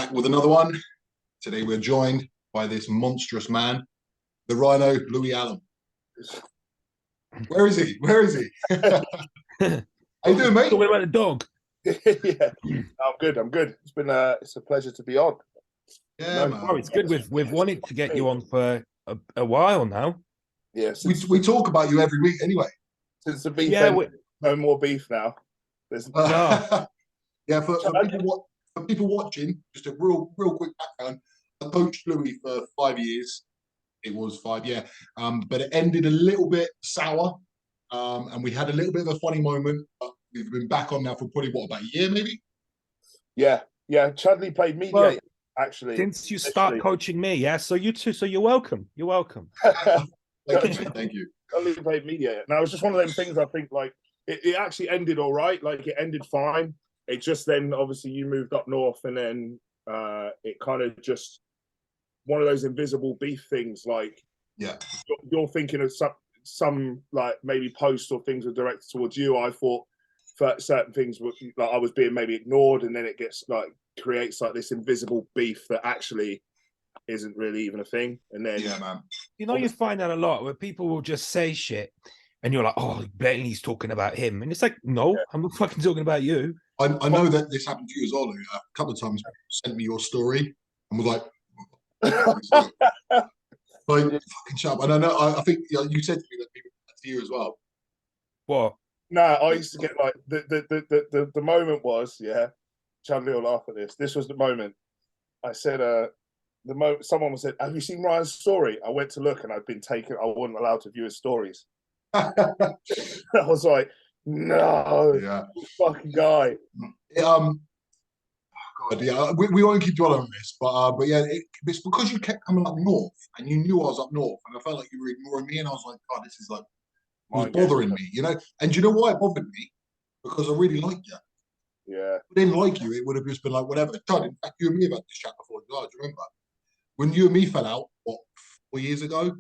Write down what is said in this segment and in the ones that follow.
Back with another one. Today we're joined by this monstrous man, the rhino, Louis Allen. Where is he? Where is he? How you doing, mate? Talking about the dog. Yeah, I'm good. I'm good. It's a pleasure to be on. Yeah, man. Oh, it's good. We've wanted to get you on for a while now. Yeah, We talk about you every week anyway. Since the beef, Yeah, no more beef now. There's No. Yeah, for people watching, just a real quick background. I coached Louis for 5 years. It was 5, yeah. But it ended a little bit sour. And we had a little bit of a funny moment. But we've been back on now for probably, about a year, maybe? Yeah. Chudley played mediator, Well, actually. Since you start coaching me, yeah. So you too. So you're welcome. You're welcome. Thank you. Chudley played mediator. Now, it was just one of them things, I think, like, it actually ended all right. Like, it ended fine. It just then, obviously, you moved up north, and then it kind of just one of those invisible beef things. Like, yeah, you're thinking of some like maybe posts or things were directed towards you. I thought certain things were like I was being maybe ignored, and then it gets like creates like this invisible beef that actually isn't really even a thing. And then yeah, man, you find that a lot where people will just say shit, and you're like, oh, blatantly he's talking about him, and it's like, no, I'm not fucking talking about you. I know that this happened to you as well, Lou. A couple of times, people sent me your story and was like, like fucking shut up. And I know, I think you said to me that people did that to you as well. What? No, I used to get like the moment was, yeah, Chudley will laugh at this. This was the moment. I said, the moment someone said, "Have you seen Ryan's story?" I went to look, and I'd been taken. I wasn't allowed to view his stories. I was like, no, Yeah, fucking guy. God, yeah, we won't keep dwelling on this, but yeah, it's because you kept coming up north, and you knew I was up north, and I felt like you were ignoring me, and I was like, God, this is like, it was bothering me, you know. And do you know why it bothered me? Because I really like you. Yeah. If I didn't like you, it would have just been like whatever. Chad, in fact, you and me have had this chat before. Do you remember when you and me fell out? What, 4 years ago?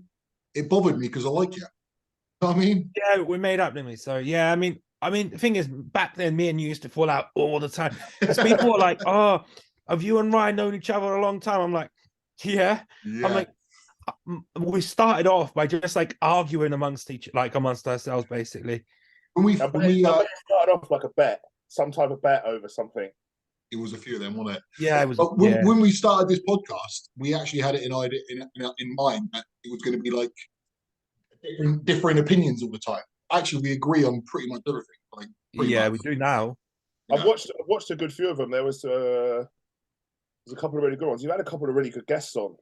It bothered me because I like you. You know what I mean? Yeah, we made up, didn't we? So yeah, I mean, the thing is, back then, me and you used to fall out all the time. Because people are like, "Oh, have you and Ryan known each other a long time?" I'm like, "Yeah." I'm like, we started off by just like arguing amongst ourselves, basically. When we started off like a bet, some type of bet over something. It was a few of them, wasn't it? Yeah, it was. But when we started this podcast, we actually had it in mind that it was going to be like different opinions all the time. Actually, we agree on pretty much everything. Like, we do now. I've watched a good few of them. There's a couple of really good ones. You've had a couple of really good guests on.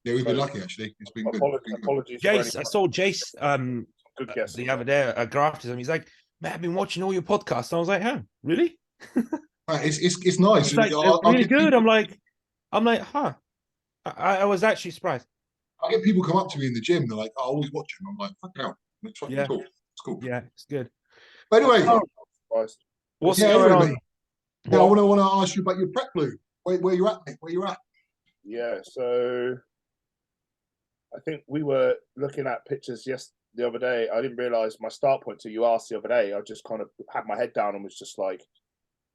Yeah, we've been lucky actually. It's been good. Apologies. Jace, I saw Jace good guest the other day at Graftism. He's like, "Man, I've been watching all your podcasts." And I was like, "Huh, really?" It's nice. It's like, really good. People... I'm like, huh. I was actually surprised. I get people come up to me in the gym. They're like, "I always watch him." I'm like, "Fuck hell, it's fucking cool. It's cool." Yeah, it's good. But anyway, what's going on? Now, I want to ask you about your prep, Blue. Where you're at, mate? Where you're at? Yeah, so I think we were looking at pictures the other day. I didn't realize my start point till you asked the other day. I just kind of had my head down and was just like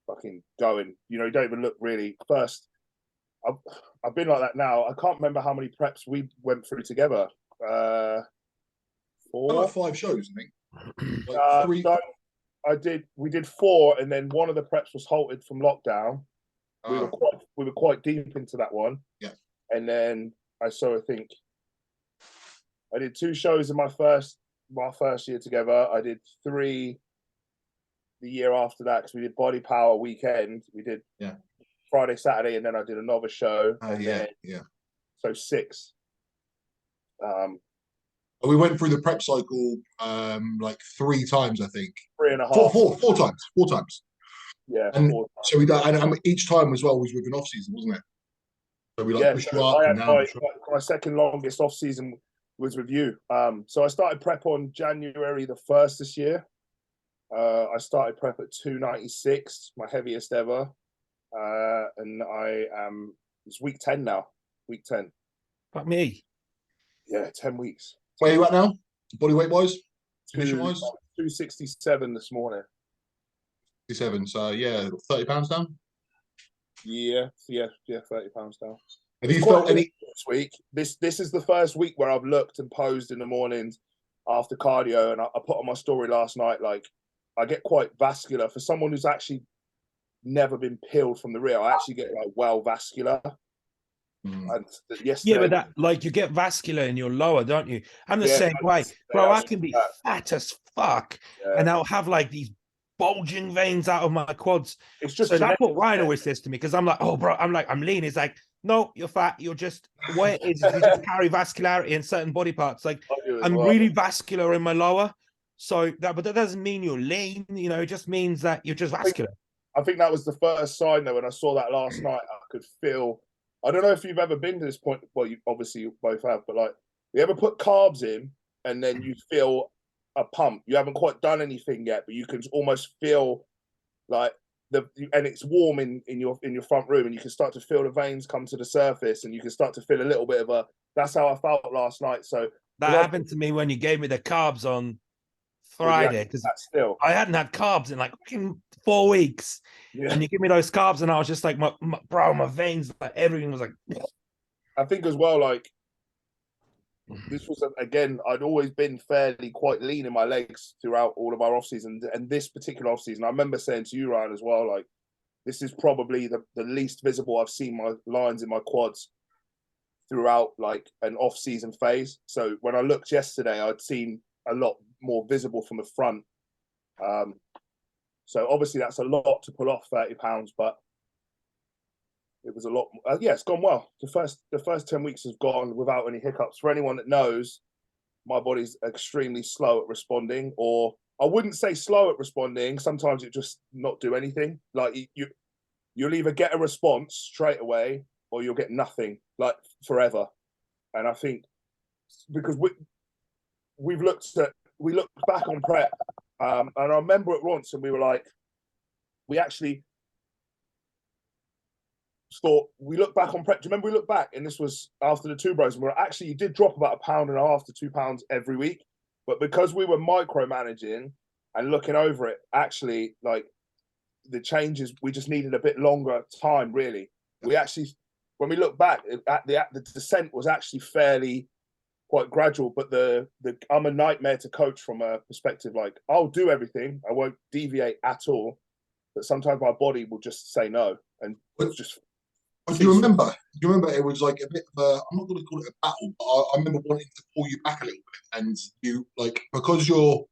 fucking going. You know, you don't even look really first. I've been like that now. I can't remember how many preps we went through together. 4. Like 5 shows, I think. Like 3. So we did 4, and then one of the preps was halted from lockdown. We were quite deep into that one. Yeah. And then I think I did 2 shows in my first year together. I did 3 the year after that because we did Body Power weekend. We did Friday, Saturday, and then I did another show. So 6. We went through the prep cycle like 3 times, I think. 3.5. 4 times. 4 times. Yeah. And 4 times. so we done, and each time as well was with an off season, wasn't it? So we pushed you up and down. My second longest off season was with you. So I started prep on January the 1st this year. I started prep at 296, my heaviest ever. And it's week 10 now. Week 10. Fuck me. Yeah, 10 weeks. Where are you at now? Body weight wise? Commission wise? 267 this morning. 67. So yeah, 30 pounds down? Yeah, 30 pounds down. Have It's you quite felt any? this week. This is the first week where I've looked and posed in the mornings after cardio, and I put on my story last night. Like, I get quite vascular for someone who's actually never been peeled from the rear. I actually get like well vascular. And Yeah, yesterday, but that like you get vascular in your lower, don't you? I'm the yeah, same way, bro. I can be that. fat as fuck, Yeah. and I'll have like these bulging veins out of my quads. It's just So that's what genetic. Ryan always says to me, because I'm like, oh, bro, I'm lean. It's like, no, you're fat. You're just what it is you just carry vascularity in certain body parts. Like I do as I'm well. really vascular in my lower. So that, but that doesn't mean you're lean. You know, it just means that you're just vascular. I think that was the first sign though. When I saw that last night, I could feel. I don't know if you've ever been to this point. Well, you obviously you both have, but like, you ever put carbs in and then you feel a pump? You haven't quite done anything yet, but you can almost feel like and it's warm in your front room, and you can start to feel the veins come to the surface, and you can start to feel a little bit of a. That's how I felt last night. So That happened to me when you gave me the carbs on Friday, because still I hadn't had carbs in like 4 weeks. Yeah. And you give me those carbs, and I was just like, my veins, like everything was like. I think as well, like this was again, I'd always been fairly quite lean in my legs throughout all of our off season, and this particular off season, I remember saying to you, Ryan, as well, like this is probably the least visible I've seen my lines in my quads throughout like an off season phase. So when I looked yesterday, I'd seen a lot more visible from the front. So obviously that's a lot to pull off 30 pounds, but it was a lot. Yeah, it's gone well. The first 10 weeks has gone without any hiccups. For anyone that knows, my body's extremely slow at responding, or I wouldn't say slow at responding. Sometimes it just not do anything. Like you'll either get a response straight away, or you'll get nothing, like forever. And I think because we looked back on prep, and I remember at once, and we were like, we actually thought, we looked back on prep. Do you remember we looked back, and this was after the two bros, and we're actually, you did drop about 1.5 pounds to 2 pounds every week, but because we were micromanaging and looking over it, actually, like the changes, we just needed a bit longer time. Really, we actually, when we look back at the descent was actually fairly quite gradual, but the I'm a nightmare to coach from a perspective. Like, I'll do everything, I won't deviate at all, but sometimes my body will just say no, and it's just. Do you remember? Do you remember it was like a bit of a, I'm not going to call it a battle, but I remember wanting to pull you back a little bit, and you like because of your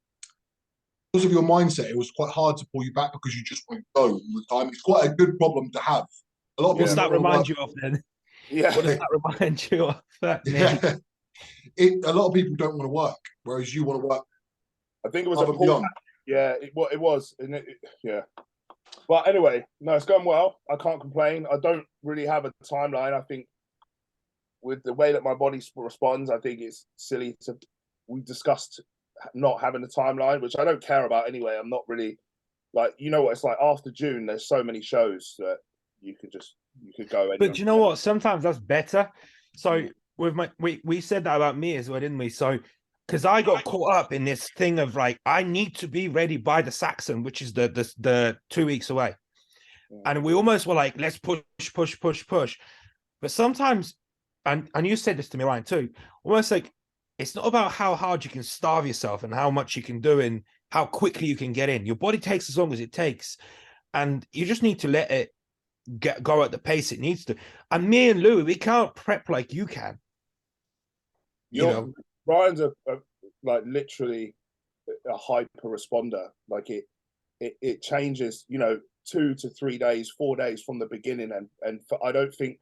mindset, it was quite hard to pull you back because you just want to go all the time. It's quite a good problem to have. A lot of What's people that remind you of then? Yeah. What does that remind you of? Yeah. A lot of people don't want to work, whereas you want to work. I think it was a pull. Yeah, it was, and yeah. But anyway, no, it's going well. I can't complain. I don't really have a timeline. I think with the way that my body responds, I think it's silly to. We discussed not having a timeline, which I don't care about anyway. I'm not really like, you know what it's like after June. There's so many shows that you could go. Anywhere. But you know what? Sometimes that's better. So with we said that about me as well, didn't we? So because I got caught up in this thing of like, I need to be ready by the Saxon, which is the 2 weeks away. And we almost were like, let's push. But sometimes, and you said this to me, Ryan, too, almost like it's not about how hard you can starve yourself and how much you can do and how quickly you can get in. Your body takes as long as it takes. And you just need to let it go at the pace it needs to. And me and Louis, we can't prep like you can. You know, Ryan's like literally a hyper responder. Like it changes, 2 to 3 days, 4 days from the beginning, and I don't think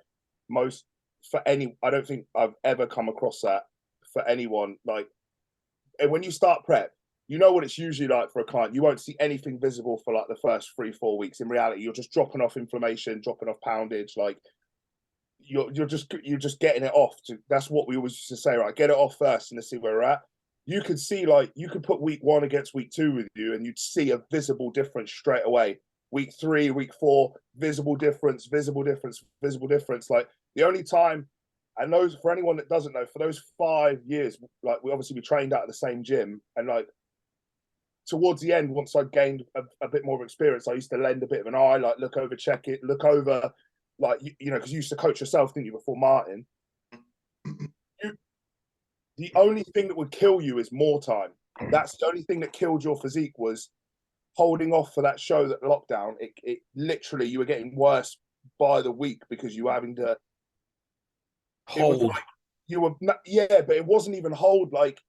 I've ever come across that for anyone. Like, and when you start prep, you know what it's usually like for a client. You won't see anything visible for like the first 3-4 weeks. In reality, you're just dropping off inflammation, dropping off poundage. Like you're just getting it off. That's what we always used to say, right? Get it off first and let's see where we're at. You could see, like, you could put week 1 against week 2 with you, and you'd see a visible difference straight away. Week 3, week 4, visible difference. Like the only time, and those, for anyone that doesn't know, for those 5 years, like we trained out of the same gym, and like towards the end, once I gained a bit more experience, I used to lend a bit of an eye, like look over, check it, look over like you know, because you used to coach yourself, didn't you, before Martin? The only thing that would kill you is more time. That's the only thing that killed your physique was holding off for that show, that lockdown. It literally, you were getting worse by the week because you were having to hold. Like, you were, yeah, but it wasn't even hold. Like,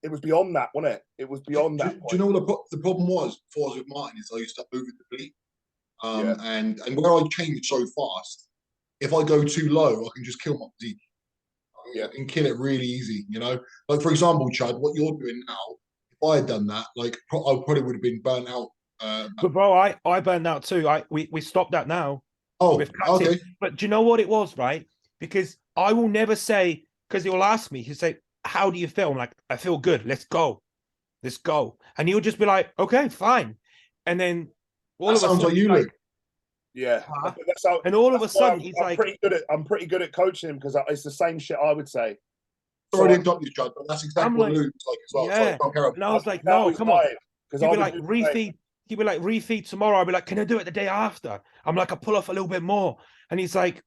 it was beyond that, wasn't it? It was beyond that. Do you know what the problem was before I was with Martin? Is I used to over deplete, Yeah. and where I changed so fast, if I go too low, I can just kill my physique. Yeah. I can kill it really easy, you know. Like for example, Chad, what you're doing now, if I had done that, like I probably would have been burnt out. But bro, I burned out too. We stopped that now. Oh, okay. But do you know what it was, right? Because I will never say, because he'll ask me, he'll say, how do you feel? I'm like, I feel good. Let's go. Let's go. And he'll just be like, okay, fine. And then all That of a sounds sudden, like you, Luke. Yeah. Huh? That's how, and all of a sudden, he's I'm like, pretty good at coaching him because it's the same shit I would say. Sorry to interrupt you, Chad, but that's exactly what Luke's like as well. Yeah. Sorry, and I was like, no, come on. He'd be like, refeed. He'd be like, refeed tomorrow. I'd be like, can I do it the day after? I'm like, I pull off a little bit more. And he's like,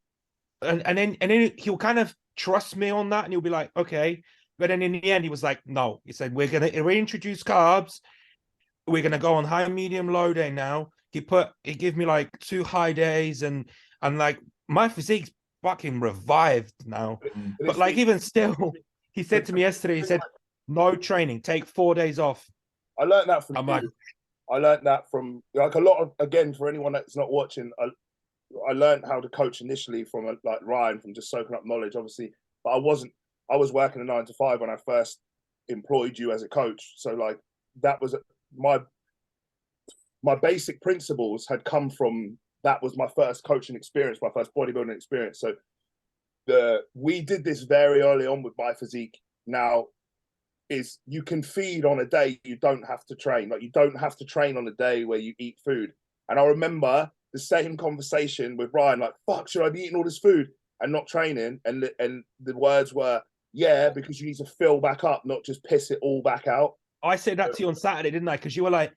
and then he'll kind of trust me on that, and he'll be like, okay. But then in the end, he was like, no. He said, we're gonna reintroduce carbs. We're gonna go on high, medium, low day now. He gave me like 2 high days, and like my physique's fucking revived now. But like even still, he said to me yesterday, he said, no training, take 4 days off. I learned that from I'm you. like, I learned that from like a lot of, again, for anyone that's not watching, I learned how to coach initially from like Ryan, from just soaking up knowledge, obviously. But I was working a 9 to 5 when I first employed you as a coach. So like that was my basic principles had come from, that was my first coaching experience, my first bodybuilding experience. So we did this very early on with my physique. Now is you can feed on a day you don't have to train. Like you don't have to train on a day where you eat food. And I remember the same conversation with Ryan, like, fuck, should I be eating all this food and not training? And the words were, yeah, because you need to fill back up, not just piss it all back out. I said that to you on Saturday, didn't I? Because you were like,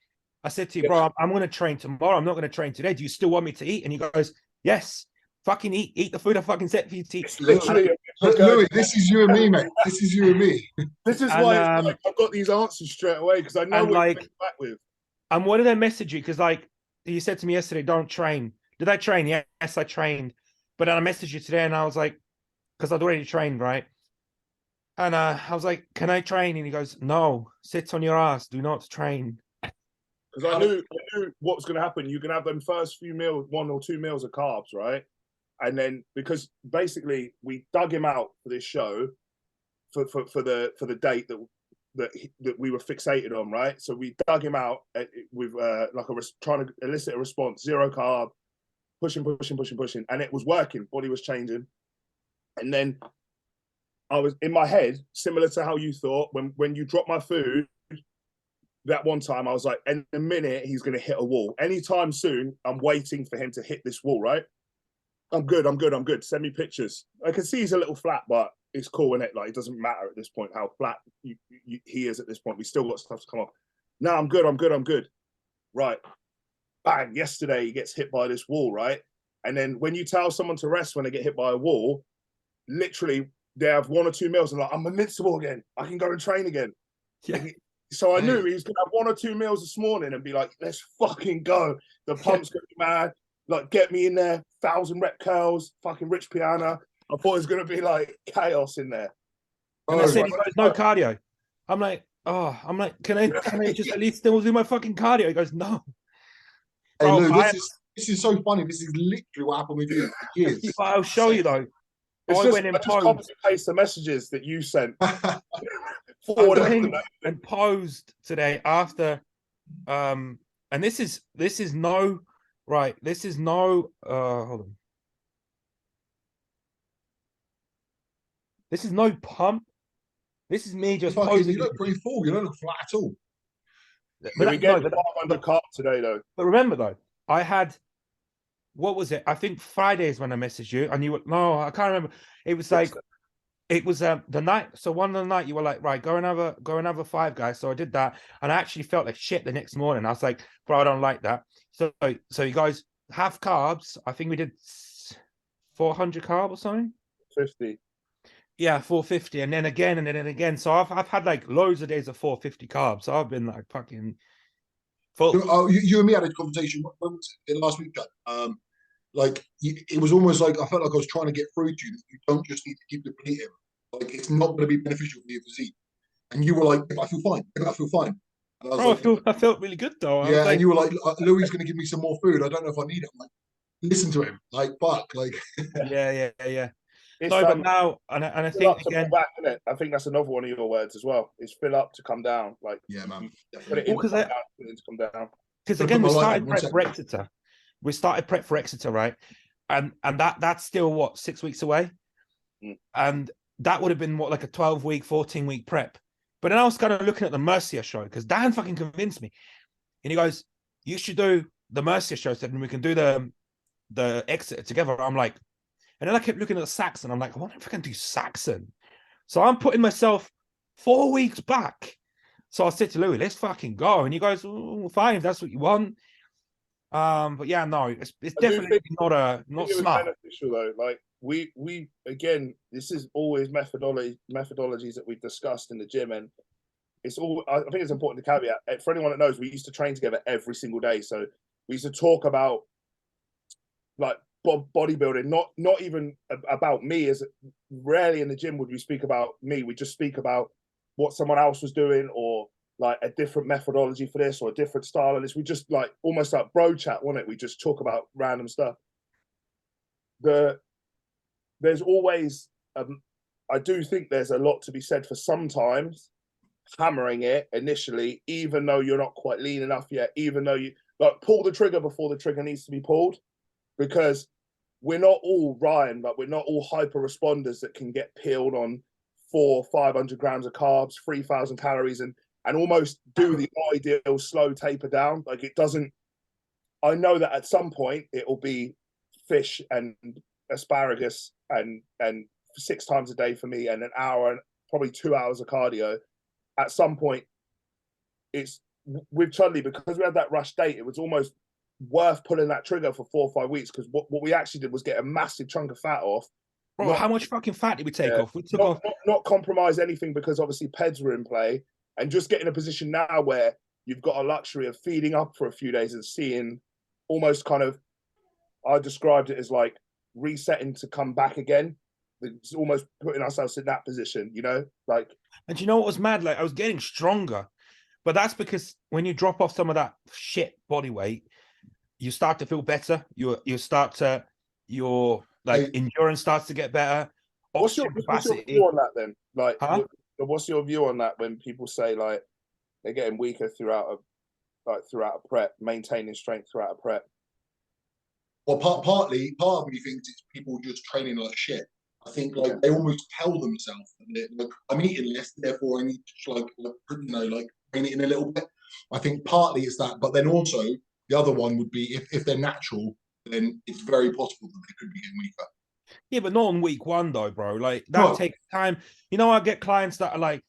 I said to you, bro, I'm going to train tomorrow. I'm not going to train today. Do you still want me to eat? And he goes, yes, fucking eat the food I fucking set for you to eat. It's literally, Louis, this is you and me, mate. This is you and me. This is why like, I've got these answers straight away, because I know what like, you're back with. And what did I message you? Because like you said to me yesterday, don't train. Did I train? Yes, I trained. But then I messaged you today and I was like, because I'd already trained, right? And I was like, can I train? And he goes, no, sit on your ass. Do not train. Because I knew what was going to happen. You can have them first few meals, 1 or 2 meals of carbs, right? And then because basically we dug him out for this show for the date that we were fixated on, right? So we dug him out with like trying to elicit a response, 0 carb, pushing, and it was working. Body was changing, and then I was in my head, similar to how you thought when you dropped my food. That one time I was like, in a minute, he's going to hit a wall. Anytime soon, I'm waiting for him to hit this wall, right? I'm good. Send me pictures. I can see he's a little flat, but it's cool, innit? Like, it doesn't matter at this point how flat he is at this point. We still got stuff to come off. No, I'm good. Right. Bang. Yesterday, he gets hit by this wall, right? And then when you tell someone to rest when they get hit by a wall, literally, they have 1 or 2 meals and like, I'm invincible again. I can go and train again. Yeah. So I knew he was going to have 1 or 2 meals this morning and be like, let's fucking go. The pump's going to be mad. Like, get me in there. 1,000 rep curls, fucking rich piano. I thought it was going to be like chaos in there. And I said, he goes, no cardio. I'm like, can I just at least still do my fucking cardio? He goes, no. Hey, Lou, this is so funny. This is literally what happened with you for years. I'll show you though. I just copy and paste the messages that you sent. And posed today after and this is no right. This is no hold on. This is no pump. This is me just posing. You look pretty full. You don't look flat at all. But we get 500 carbs today though. But remember though, I had, what was it? I think Fridays when I messaged you and you were, no, I can't remember. It was like, it was the night. So one of the night you were like, right, go and have a 5 guys. So I did that. And I actually felt like shit the next morning. I was like, bro, I don't like that. So you guys, half carbs. I think we did 400 carb or something. 50. Yeah, 450, and then again, and then again. So I've had like loads of days of 450 carbs. So I've been like fucking full. You and me had a conversation when was it, last week, Jack. Like it was almost like I felt like I was trying to get through to you that you don't just need to keep depleting. Like it's not going to be beneficial for your physique. And you were like, I feel fine. I feel fine. And I was Bro, I felt really good though. I was yeah, like, and you were like, Louis is going to give me some more food. I don't know if I need it. I'm like, listen to him. Like, fuck. Like, yeah. It's, No, but now, and I fill think up to again, pull back, isn't it? I think that's another one of your words as well. Is fill up to come down. Like, yeah, man. put it in, come down, put it in to come down. because Gonna again, put we my light started on, one prep for second. Exeter. We started prep for Exeter, right? And that's still what, 6 weeks away, and that would have been what, like a 12-week, 14-week prep. But then I was kind of looking at the Mercia show because Dan fucking convinced me, and he goes, "You should do the Mercia show, so then we can do the Exeter together." I'm like, and then I kept looking at the Saxon. I'm like, I wonder if I can do Saxon. So I'm putting myself 4 weeks back. So I said to Louis, let's fucking go. And he goes, oh, fine, if that's what you want. But yeah, no, it's definitely not smart. Beneficial though. Like we again, this is always methodologies that we've discussed in the gym, and it's all. I think it's important to caveat for anyone that knows. We used to train together every single day, so we used to talk about like bodybuilding, not even about me. As rarely in the gym would we speak about me. We just speak about what someone else was doing, or like a different methodology for this, or a different style of this. We just like almost like bro chat, wasn't it? We just talk about random stuff. There's always I do think there's a lot to be said for sometimes hammering it initially, even though you're not quite lean enough yet, even though you like pull the trigger before the trigger needs to be pulled, because we're not all Ryan, but we're not all hyper responders that can get peeled on 400-500 grams of carbs, 3,000 calories, and almost do the ideal slow taper down. Like it doesn't. I know that at some point it will be fish and asparagus and 6 times a day for me, and an hour and probably 2 hours of cardio. At some point, it's with Chudley, because we had that rush date. It was almost worth pulling that trigger for 4 or 5 weeks, because what we actually did was get a massive chunk of fat off. Bro, how much fucking fat did we take off? We took off. Not compromise anything, because obviously PEDs were in play, and just get in a position now where you've got a luxury of feeding up for a few days and seeing almost kind of, I described it as like resetting to come back again. It's almost putting ourselves in that position, you know? Like, and you know what was mad? Like I was getting stronger, but that's because when you drop off some of that shit body weight, you start to feel better. Your endurance starts to get better. What's your view on that then? Like, what's your view on that when people say like they're getting weaker throughout a prep, maintaining strength throughout a prep? Well, part of me thinks it's people just training like shit. I think like they almost tell themselves that like I'm eating less, therefore I need to like train it in a little bit. I think partly it's that, but then also the other one would be if they're natural, then it's very possible that they could be getting weaker. Yeah, but not on week 1 though, bro. Like that takes time. You know, I get clients that are like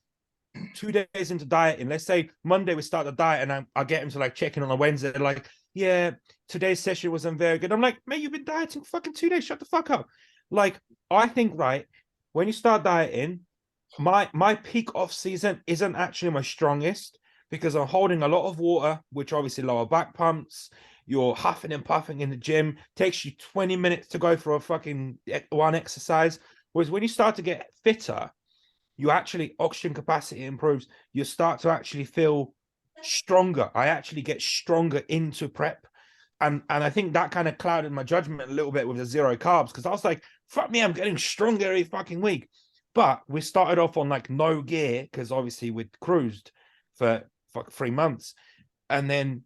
2 days into dieting. Let's say Monday we start the diet, and I get them to like check in on a Wednesday. They're like, yeah, today's session wasn't very good. I'm like, mate, you've been dieting fucking 2 days. Shut the fuck up. Like, I think, right, when you start dieting, my peak off season isn't actually my strongest, because I'm holding a lot of water, which obviously lower back pumps. You're huffing and puffing in the gym. Takes you 20 minutes to go for a fucking one exercise. Whereas when you start to get fitter, you actually, oxygen capacity improves. You start to actually feel stronger. I actually get stronger into prep. And I think that kind of clouded my judgment a little bit with the 0 carbs, because I was like, fuck me, I'm getting stronger every fucking week. But we started off on like no gear, because obviously we'd cruised for 3 months. And then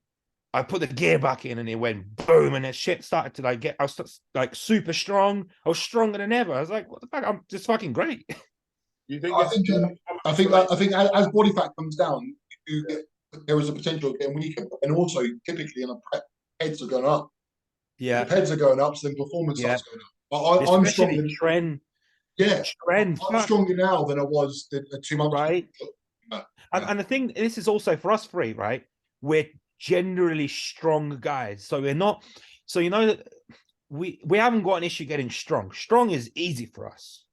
I put the gear back in and it went boom, and the shit started to like I was like super strong. I was stronger than ever. I was like, what the fuck? I'm just fucking great. You think? I think as body fat comes down, there is a potential of getting weaker, and also typically in a prep, heads are going up. Yeah, if heads are going up, so then performance starts going up. But I'm stronger. Trend. Yeah, trend. I'm stronger now than I was 2 months right ago. Yeah. And the thing, this is also for us 3, right? We're generally strong guys, so we're not. So you know that we haven't got an issue getting strong. Strong is easy for us.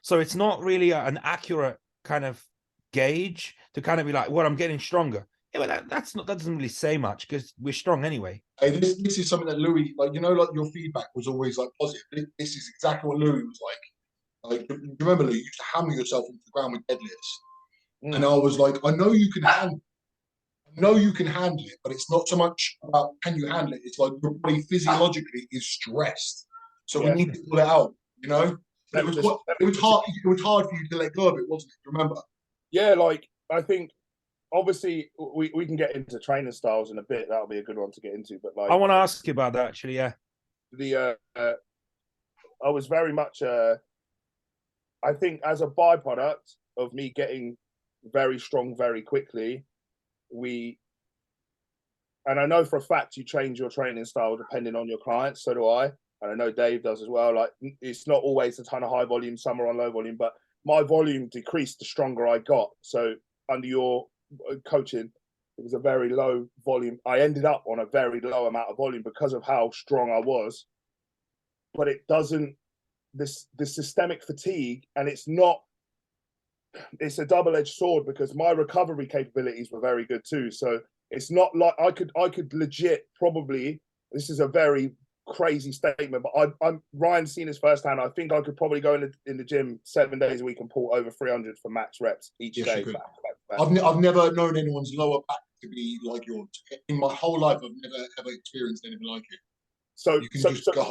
So it's not really an accurate kind of gauge to kind of be like, well, I'm getting stronger. Yeah, but that doesn't really say much because we're strong anyway. Hey, this is something that Louis, like, you know, like your feedback was always like positive. This is exactly what Louis was like. Like, you remember, Louis, you used to hammer yourself into the ground with deadlifts. And I was like, I know you can handle it, but it's not so much about can you handle it. It's like your body physiologically is stressed. So we need to pull it out, you know? But it was hard for you to let go of it, wasn't it? Remember? Yeah, like I think obviously we can get into training styles in a bit. That'll be a good one to get into. But like, I want to ask you about that actually. Yeah, I was very much I think as a byproduct of me getting very strong very quickly, and I know for a fact you change your training style depending on your clients. So do I, and I know Dave does as well. Like, it's not always a ton of high volume, some are on low volume, but my volume decreased the stronger I got. So under your coaching, it was a very low volume. I ended up on a very low amount of volume because of how strong I was. But it doesn't, this systemic fatigue, and it's a double-edged sword because my recovery capabilities were very good too. So it's not like I could legit probably, this is a very crazy statement, but I'm Ryan's seen this firsthand. I think I could probably go in the gym 7 days a week and pull over 300 for max reps each day. Back. I've never known anyone's lower back to be like yours. In my whole life, I've never ever experienced anything like it. So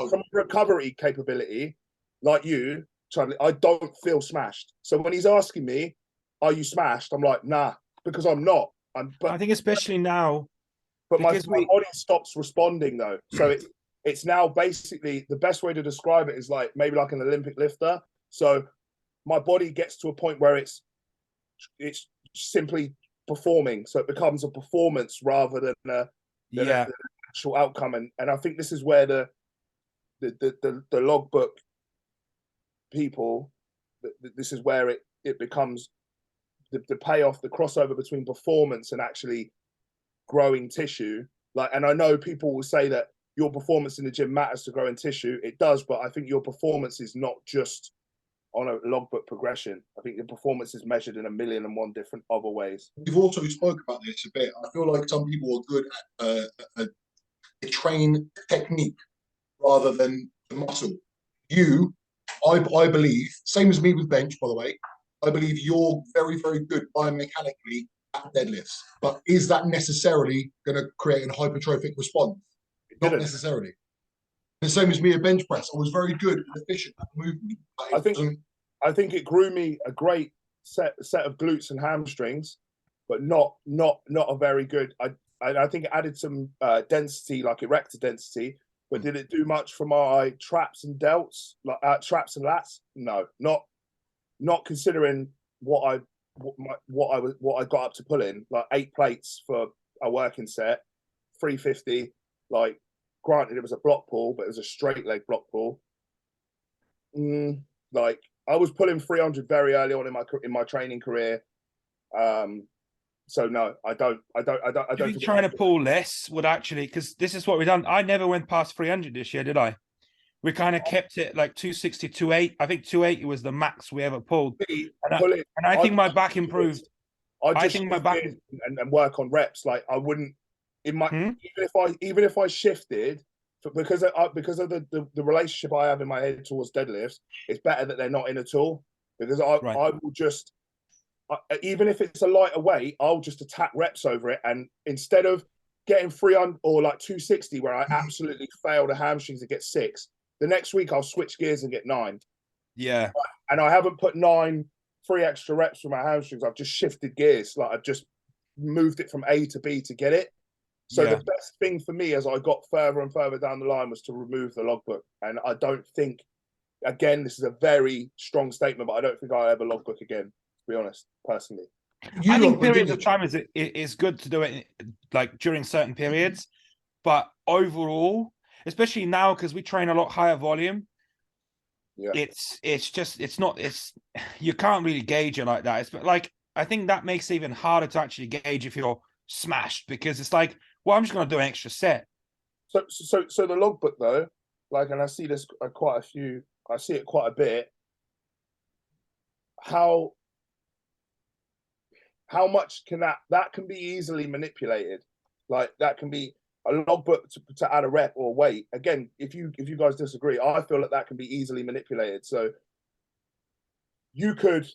from recovery capability, like you, Charlie, I don't feel smashed. So when he's asking me, "Are you smashed?" I'm like, "Nah," because I'm not. But I think especially now, but my body stops responding though. So it's now basically the best way to describe it is like maybe like an Olympic lifter. So my body gets to a point where it's simply performing. So it becomes a performance rather than an actual outcome. And I think this is where the logbook people, this is where it becomes the payoff, the crossover between performance and actually growing tissue. Like, and I know people will say that your performance in the gym matters to growing tissue. It does, but I think your performance is not just on a logbook progression. I think your performance is measured in 1,000,001 different other ways. We've also spoke about this a bit. I feel like some people are good at a train technique rather than the muscle. I believe, same as me with bench, by the way, I believe you're very, very good biomechanically at deadlifts. But is that necessarily going to create a hypertrophic response? Not necessarily. The same as me at bench press. I was very good and efficient at movement. I think it grew me a great set of glutes and hamstrings, but not a very good. I think it added some density, like erector density. But did it do much for my traps and delts, like traps and lats? No, not considering what I got up to pull in, like 8 plates for a working set, 350. Like, granted, it was a block pull, but it was a straight leg block pull. Like, I was pulling 300 very early on in my training career. So no, I don't think trying to pull less would actually, because this is what we've done. I never went past 300 this year, did I? We kind of kept it like 260, 280. I think 280 was the max we ever pulled. And I think my back improved. I think my back and work on reps. Like, I wouldn't in my even if I shifted because of the relationship I have in my head towards deadlifts, it's better that they're not in at all, because I will just even if it's a lighter weight, I'll just attack reps over it, and instead of getting 300 or like 260 where I absolutely fail the hamstrings and get 6, the next week I'll switch gears and get 9. Yeah, and I haven't put 3 extra reps for my hamstrings. I've just shifted gears, like I've just moved it from A to B to get it. So the best thing for me as I got further and further down the line was to remove the logbook. And I don't think, again, this is a very strong statement, but I don't think I'll ever logbook again, to be honest, personally. I think periods of time is good to do it like during certain periods, but overall, especially now because we train a lot higher volume, it's you can't really gauge it like that. It's like, I think that makes it even harder to actually gauge if you're smashed, because it's like, well, I'm just going to do an extra set. So the logbook though, like, and I see this quite a few. I see it quite a bit. How much can that can be easily manipulated? Like that can be a logbook to add a rep or weight. Again, if you guys disagree, I feel that can be easily manipulated. So you could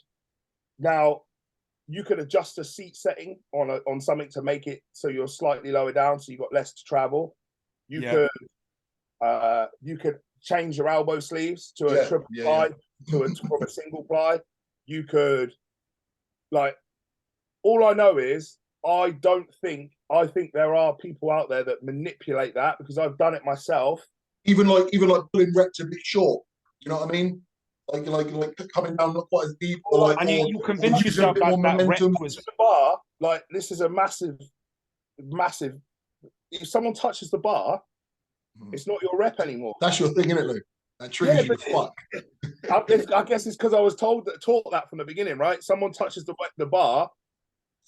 adjust the seat setting on something to make it so you're slightly lower down, so you got less to travel. You could change your elbow sleeves to a triple ply from a single ply. You could, like, all I know is I think there are people out there that manipulate that, because I've done it myself. Even like pulling reps a bit short. You know what I mean? Like coming down not quite as deep, or like, and you convince yourself that momentum was the bar. Like, this is a massive. If someone touches the bar, it's not your rep anymore. That's your thing, isn't it, Lou? That triggers you to fuck. I guess it's because I was taught that from the beginning, right? Someone touches the bar,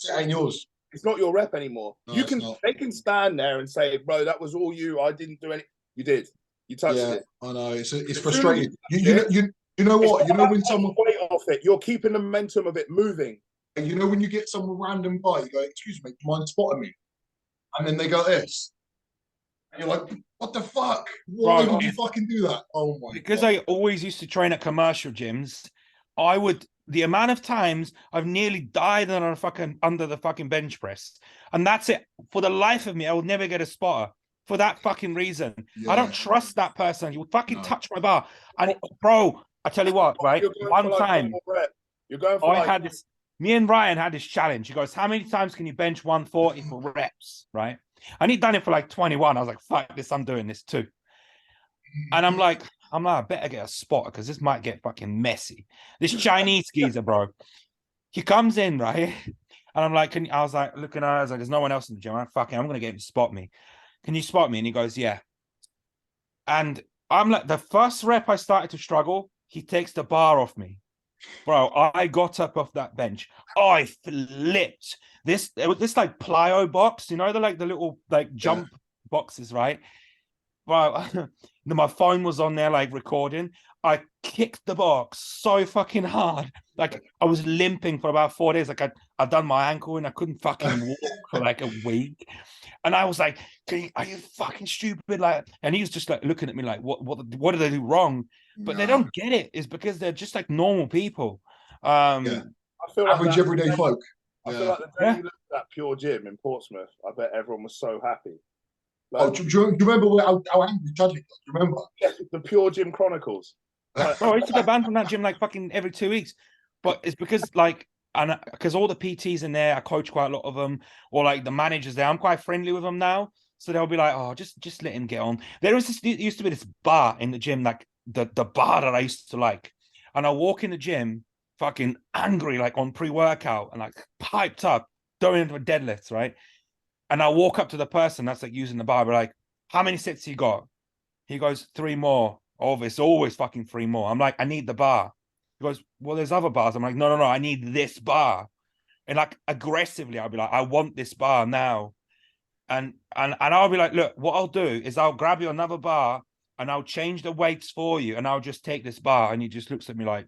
it ain't yours. It's not your rep anymore. No, they can stand there and say, bro, that was all you. I didn't do any. You did. You touched it. I know. It's frustrating. You know what? You know when someone weight off it, you're keeping the momentum of it moving. And you know when you get someone random by, you go, excuse me, do you mind spotting me? And then they go this. And you're like, what the fuck? Why would you fucking do that? Oh my Because God. I always used to train at commercial gyms, the amount of times I've nearly died under the fucking bench press. And that's it. For the life of me, I will never get a spotter for that fucking reason. I don't trust that person. You would fucking touch my bar. And bro, I tell you what, right? One time, you're going for had this. Me and Ryan had this challenge. He goes, how many times can you bench 140 for reps, right? And he'd done it for like 21. I was like, fuck this, I'm doing this too. And I'm like, I better get a spotter because this might get fucking messy. This Chinese geezer, bro. He comes in, right? And I'm like, I was like, looking at her, I was like, there's no one else in the gym. I'm going to get him to spot me. Can you spot me? And he goes, yeah. And I'm like, the first rep I started to struggle, he takes the bar off me. Bro, I got up off that bench. I flipped. This like plyo box, you know, they're like the little like jump boxes, right? Bro, my phone was on there like recording. I kicked the box so fucking hard. Like I was limping for about 4 days. Like I'd done my ankle and I couldn't fucking walk for like a week. And I was like, are you fucking stupid? Like, and he was just like looking at me like, what did they do wrong? But they don't get it. It's because they're just like normal people. I feel like average everyday folk. I feel like the day you looked at that Pure Gym in Portsmouth, I bet everyone was so happy. Like, do you remember how angry Judge got? Do you remember? Yeah, the Pure Gym Chronicles. Bro, I used to get banned from that gym like fucking every 2 weeks. But it's because like, and because all the PTs in there, I coach quite a lot of them, or like the managers there, I'm quite friendly with them now. So they'll be like, oh, just let him get on. There used to be this bar in the gym, like the bar that I used to like. And I walk in the gym fucking angry, like on pre-workout and like piped up, going into a deadlifts, right? And I walk up to the person that's like using the bar, but like, how many sets you got? He goes, 3 more. Oh, it's always fucking 3 more. I'm like, I need the bar. He goes, well, there's other bars. I'm like, no, I need this bar. And like aggressively, I'll be like, I want this bar now. And I'll be like, look, what I'll do is I'll grab you another bar and I'll change the weights for you and I'll just take this bar. And he just looks at me like,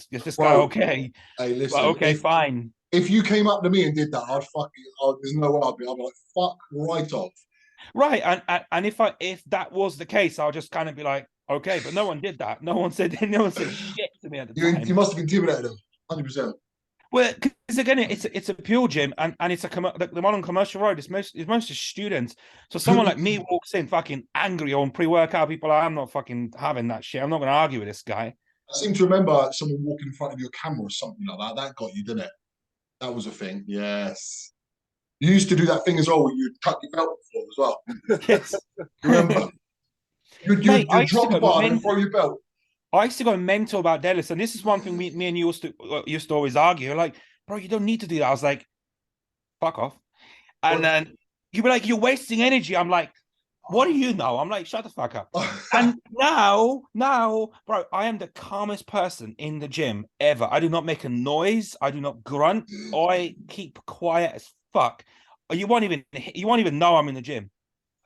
is this guy okay? Hey, listen. Like, okay, fine. If you came up to me and did that, there's no way I'd be like, fuck right off. Right. And if that was the case, I'll just kind of be like, okay, but no one did that. No one said shit to me at the time. You must have intimidated them, 100%. Well, because again, it's a Pure Gym and it's the one on Commercial Road. It's mostly students. So someone like me walks in fucking angry on pre-workout. People are like, I'm not fucking having that shit. I'm not going to argue with this guy. I seem to remember someone walking in front of your camera or something like that. That got you, didn't it? That was a thing. Yes. You used to do that thing as well where you'd cut your belt before as well. Yes. Remember? You'd drop the bar and throw your belt. I used to go mental about deadlifts, and this is one thing me and you used to always argue. Like, bro, you don't need to do that. I was like, fuck off. And then you'd be like, you're wasting energy. I'm like, what do you know? I'm like, shut the fuck up. And now, bro, I am the calmest person in the gym ever. I do not make a noise. I do not grunt. I keep quiet as fuck. You won't even know I'm in the gym.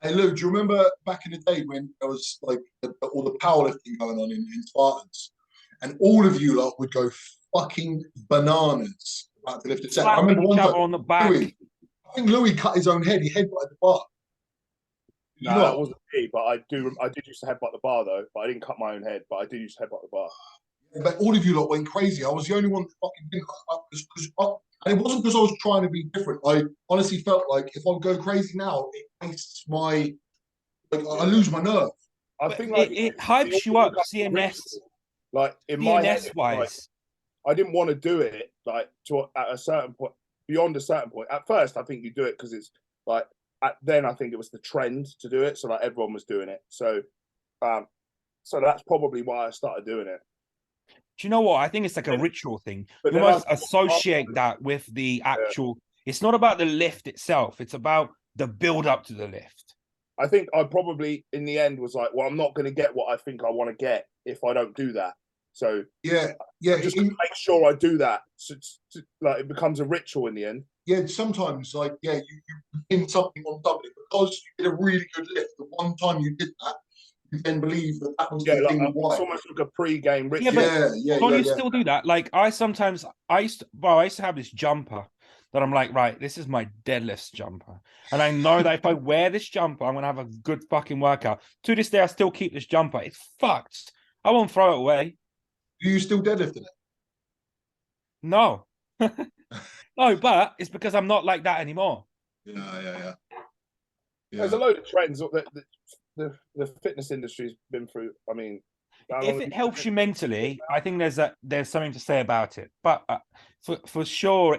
Hey Lou, do you remember back in the day when there was like all the powerlifting going on in Spartans, and all of you lot would go fucking bananas about to lift a set? I remember Slapping each one time, other on the back. Louis, I think Louis cut his own head. He headbutted the bar. Did you No, that not? wasn't me, but I did used to headbutt the bar though, but I didn't cut my own head, but I did used to headbutt the bar. But all of you lot went crazy. I was the only one that fucking didn't. And it wasn't because I was trying to be different. I honestly felt like if I go crazy now, it wastes my. Like, I lose my nerve. I But think like it hypes you up, CNS, like in my head, CNS like, wise. I didn't want to do it like at a certain point, beyond a certain point. At first, I think you do it because it's like then I think it was the trend to do it, so like everyone was doing it. So that's probably why I started doing it. Do you know what? I think it's like a ritual thing. But You then must associate that with the actual. It's not about the lift itself. It's about the build up to the lift. I think I probably in the end was like, well, I'm not going to get what I think I want to get if I don't do that. So Yeah, just make sure I do that. So like it becomes a ritual in the end. yeah. Sometimes, like, yeah, you pin something on something because you did a really good lift. The one time you did that, you then believe that that was the Like, thing. it's almost like a pre-game ritual. Don't you still do that? Like I used to have this jumper that I'm like, right, this is my deadlifts jumper. And I know that if I wear this jumper, I'm gonna have a good fucking workout. To this day, I still keep this jumper. It's fucked. I won't throw it away. Do you still deadlift in it? No. No, but it's because I'm not like that anymore. Yeah. There's a load of trends that the fitness industry's been through. I mean, If it helps you mentally, I think there's something to say about it. But for sure,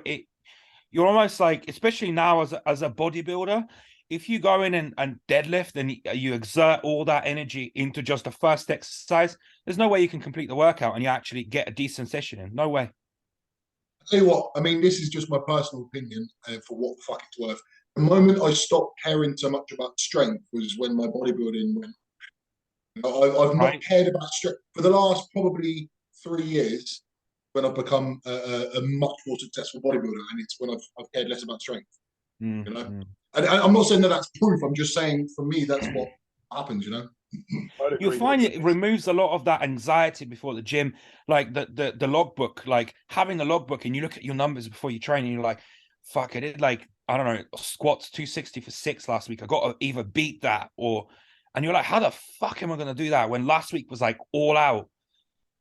you're almost like, especially now as a bodybuilder, if you go in and deadlift and you exert all that energy into just the first exercise, there's no way you can complete the workout and you actually get a decent session in. No way. Tell you what, I mean, this is just my personal opinion, for what the fuck it's worth. The moment I stopped caring so much about strength was when my bodybuilding went. I've not cared about strength for the last probably 3 years. When I've become a much more successful bodybuilder, and it's when I've cared less about strength. You know, and I'm not saying that that's proof. I'm just saying for me that's what happens. You know. You'll find it removes a lot of that anxiety before the gym, like the logbook, like having the logbook and you look at your numbers before you train and you're like, fuck, I did like, I don't know, squats 260 for 6 last week. I got to either beat that and you're like, how the fuck am I going to do that when last week was like all out?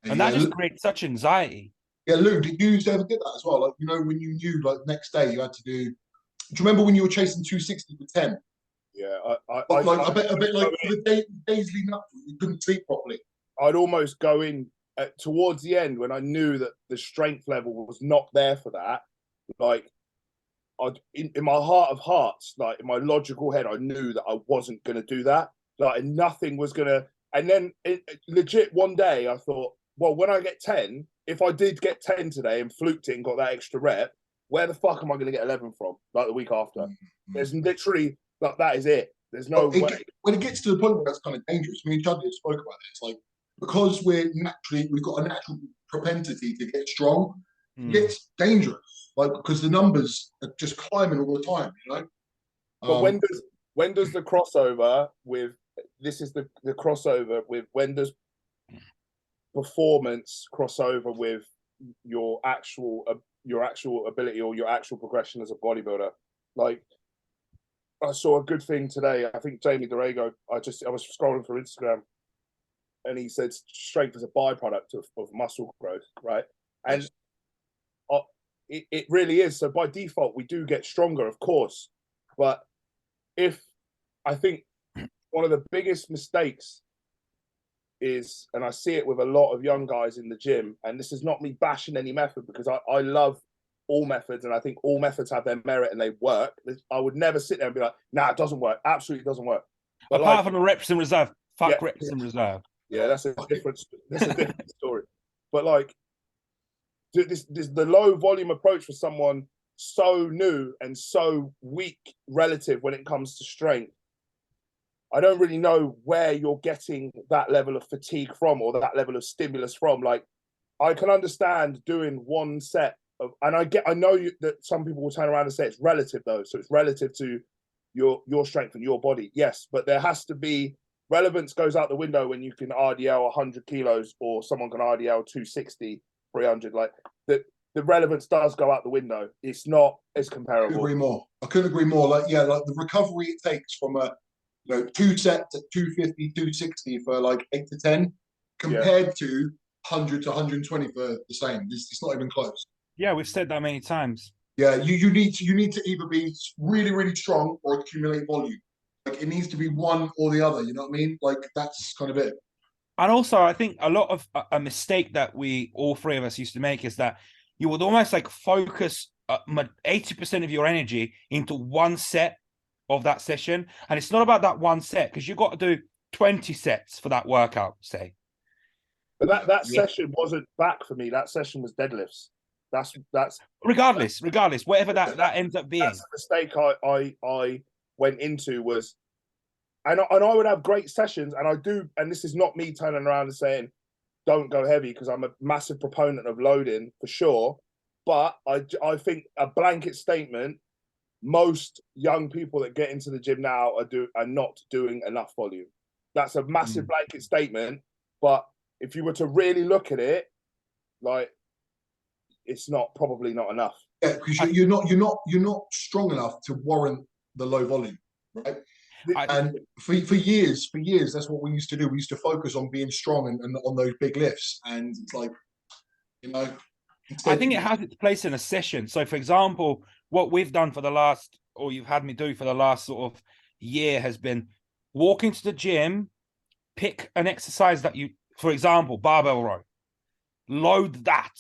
And that just creates such anxiety. Yeah, Lou, did you ever get that as well? Like, you know, when you knew like next day you had to do you remember when you were chasing 260 for 10? Yeah, I bet like the days leading up to it, you couldn't sleep properly. I'd almost go in towards the end when I knew that the strength level was not there for that. Like, in my heart of hearts, like in my logical head, I knew that I wasn't going to do that. Like, and nothing was going to. And then, legit, one day I thought, well, when I get 10, if I did get 10 today and fluked it and got that extra rep, where the fuck am I going to get 11 from? Like the week after. There's literally, like, that is it. There's no way. When it gets to the point where that's kind of dangerous, me and Chudley spoke about it. It's like, because we've got a natural propensity to get strong, it gets dangerous. Like, because the numbers are just climbing all the time, you know? But when does the crossover with, this is the crossover with, when does performance cross over with your actual ability or your actual progression as a bodybuilder? Like, I saw a good thing today. I think Jamie Dorego, I was scrolling through Instagram and he said strength is a byproduct of muscle growth, right? And it really is. So by default, we do get stronger, of course. But I think one of the biggest mistakes is, and I see it with a lot of young guys in the gym, and this is not me bashing any method because I love all methods and I think all methods have their merit and they work. I would never sit there and be like, nah, it doesn't work. Absolutely doesn't work. But apart from the reps in reserve, reps in reserve. Yeah, that's a different story. But like, this the low volume approach for someone so new and so weak relative when it comes to strength, I don't really know where you're getting that level of fatigue from or that level of stimulus from. Like, I can understand doing one set of, and I know that some people will turn around and say it's relative though. So it's relative to your strength and your body. Yes, but there has to be relevance goes out the window when you can RDL 100 kilos or someone can RDL 260, 300. Like the relevance does go out the window. It's not as comparable. I couldn't agree more. Like, yeah, like the recovery it takes from a 2 sets at 250, 260 for like 8 to 10 compared to 100 to 120 for the same. It's not even close. Yeah, we've said that many times. Yeah, you need to either be really, really strong or accumulate volume. Like it needs to be one or the other. You know what I mean? Like that's kind of it. And also, I think a lot of a mistake that all three of us used to make is that you would almost like focus 80% of your energy into one set of that session. And it's not about that one set because you've got to do 20 sets for that workout, say. But that session wasn't back for me. That session was deadlifts. That's regardless, whatever that ends up being. That's the mistake I went into was, and I would have great sessions, and I do, and this is not me turning around and saying, don't go heavy, because I'm a massive proponent of loading for sure. But I think a blanket statement, most young people that get into the gym now are not doing enough volume. That's a massive blanket statement. But if you were to really look at it, like it's probably not enough. Yeah, because you're not strong enough to warrant the low volume, right? And for years, that's what we used to do. We used to focus on being strong and on those big lifts. And it's like, I think it has its place in a session. So, for example, what we've done for the last, or you've had me do for the last sort of year, has been walk into the gym, pick an exercise that you, for example, barbell row, load that.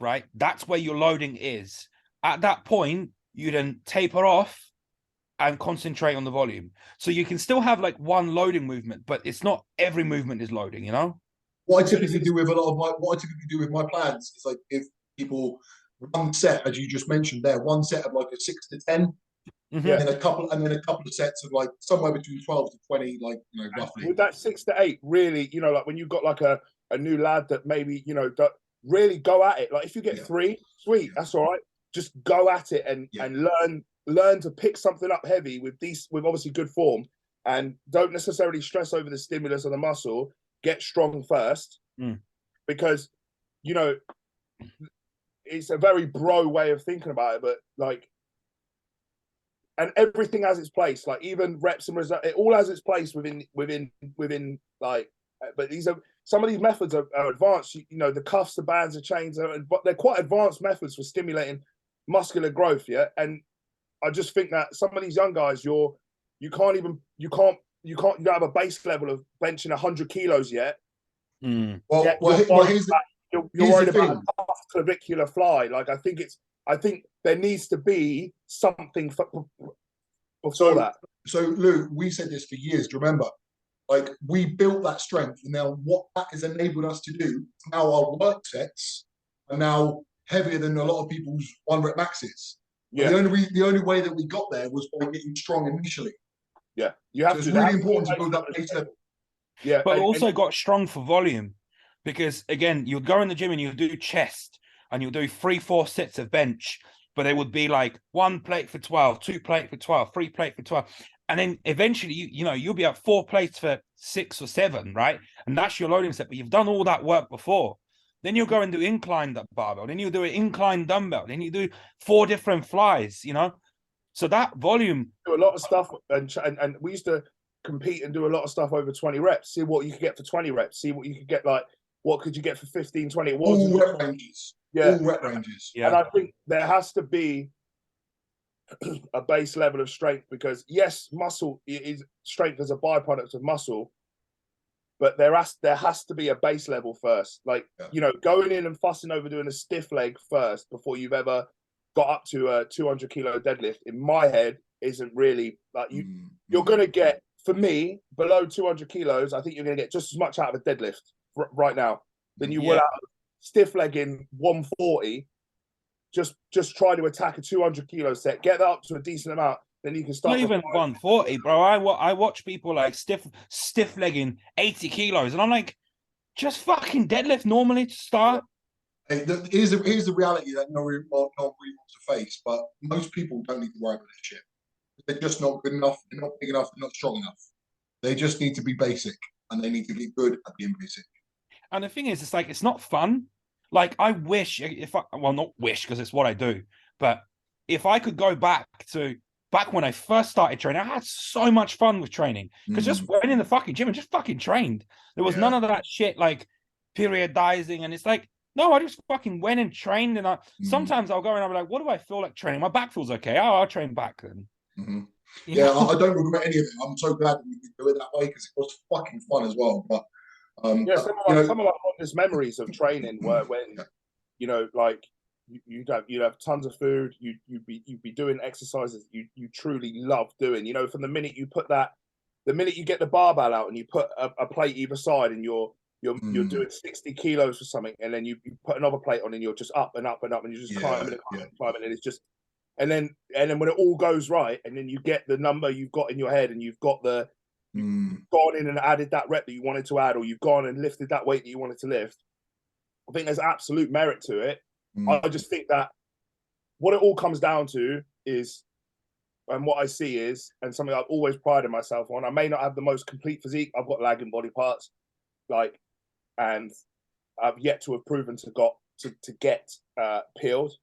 Right? That's where your loading is. At that point, you then taper off and concentrate on the volume. So you can still have like one loading movement, but it's not every movement is loading, you know? What I typically do with my plans is like if people one set, as you just mentioned there, one set of like a 6 to 10, and then a couple of sets of like somewhere between 12 to 20, like roughly. With that 6 to 8, really, like when you've got like a new lad that maybe, really go at it. Like if you get 3, sweet, that's all right. Just go at it and learn to pick something up heavy with obviously good form, and don't necessarily stress over the stimulus of the muscle. Get strong first, because it's a very bro way of thinking about it, but like, and everything has its place. Like even reps and results, it all has its place within like. But some of these methods are advanced. The cuffs, the bands, the chains, but they're quite advanced methods for stimulating muscular growth. Yeah, and I just think that some of these young guys, you don't have a base level of benching 100 kilos yet. Well, you're worried about a tough clavicular fly. Like I think there needs to be something before that. So Lou, we said this for years. Do you remember? Like we built that strength, and now what that has enabled us to do, now our work sets are now heavier than a lot of people's 1 rep maxes. Yeah. The only way that we got there was by getting strong initially. Yeah, you have to. It's really important to build up base level. Yeah, but also got strong for volume, because again, you'll go in the gym and you'll do chest, and you'll do 3-4 sets of bench, but they would be like 1 plate for 12, 2 plate for 12, 3 plate for 12. And then eventually, you'll be at 4 plates for 6 or 7, right? And that's your loading set. But you've done all that work before. Then you'll go and do incline barbell. Then you'll do an incline dumbbell. Then you do 4 different flies. So that volume. Do a lot of stuff, and we used to compete and do a lot of stuff over 20 reps. See what you could get for 20 reps. See what you could get, like what could you get for 15, 20. All rep ranges. Yeah, all rep ranges. Yeah, and I think there has to be a base level of strength, because yes, muscle is strength as a byproduct of muscle, but there has to be a base level first. Like going in and fussing over doing a stiff leg first before you've ever got up to a 200 kilo deadlift, in my head, isn't really like you're going to get, for me, below 200 kilos. I think you're going to get just as much out of a deadlift right now than you will out of stiff legging 140. Just try to attack a 200 kilo set, get that up to a decent amount, then you can start. Not even 140, bro. I watch people like stiff legging 80 kilos, and I'm like, just fucking deadlift normally to start. Hey, here's the reality that no one really wants to face, but most people don't need to worry about this shit. they're just not good enough. They're not big enough. They're not strong enough. They just need to be basic, and they need to get good at being basic. And the thing is, it's like, it's not fun. Like, I wish, if I, well, not wish, because it's what I do, but if I could go back when I first started training, I had so much fun with training, because just went in the fucking gym and just fucking trained. There was none of that shit like periodizing, and it's like, no, I just fucking went and trained. And sometimes I'll go and I'll be like, what do I feel like training? My back feels okay. Oh, I'll train back then. Yeah, I don't regret any of it. I'm so glad that we could do it that way, because it was fucking fun as well. But yeah, some of my fondest memories of training were when you know, like you'd have tons of food, you'd be doing exercises you truly love doing. You know, from the minute you get the barbell out and you put a plate either side, and you're doing 60 kilos for something, and then you put another plate on, and you're just up and up and up, and you're just climbing and climbing, and it's just, and then when it all goes right, and then you get the number you've got in your head, and you've got you've gone in and added that rep that you wanted to add, or you've gone and lifted that weight that you wanted to lift. I think there's absolute merit to it. I just think that what it all comes down to is, and what I see is, and something I've always prided myself on, I may not have the most complete physique. I've got lagging body parts, like, and I've yet to have proven to get peeled.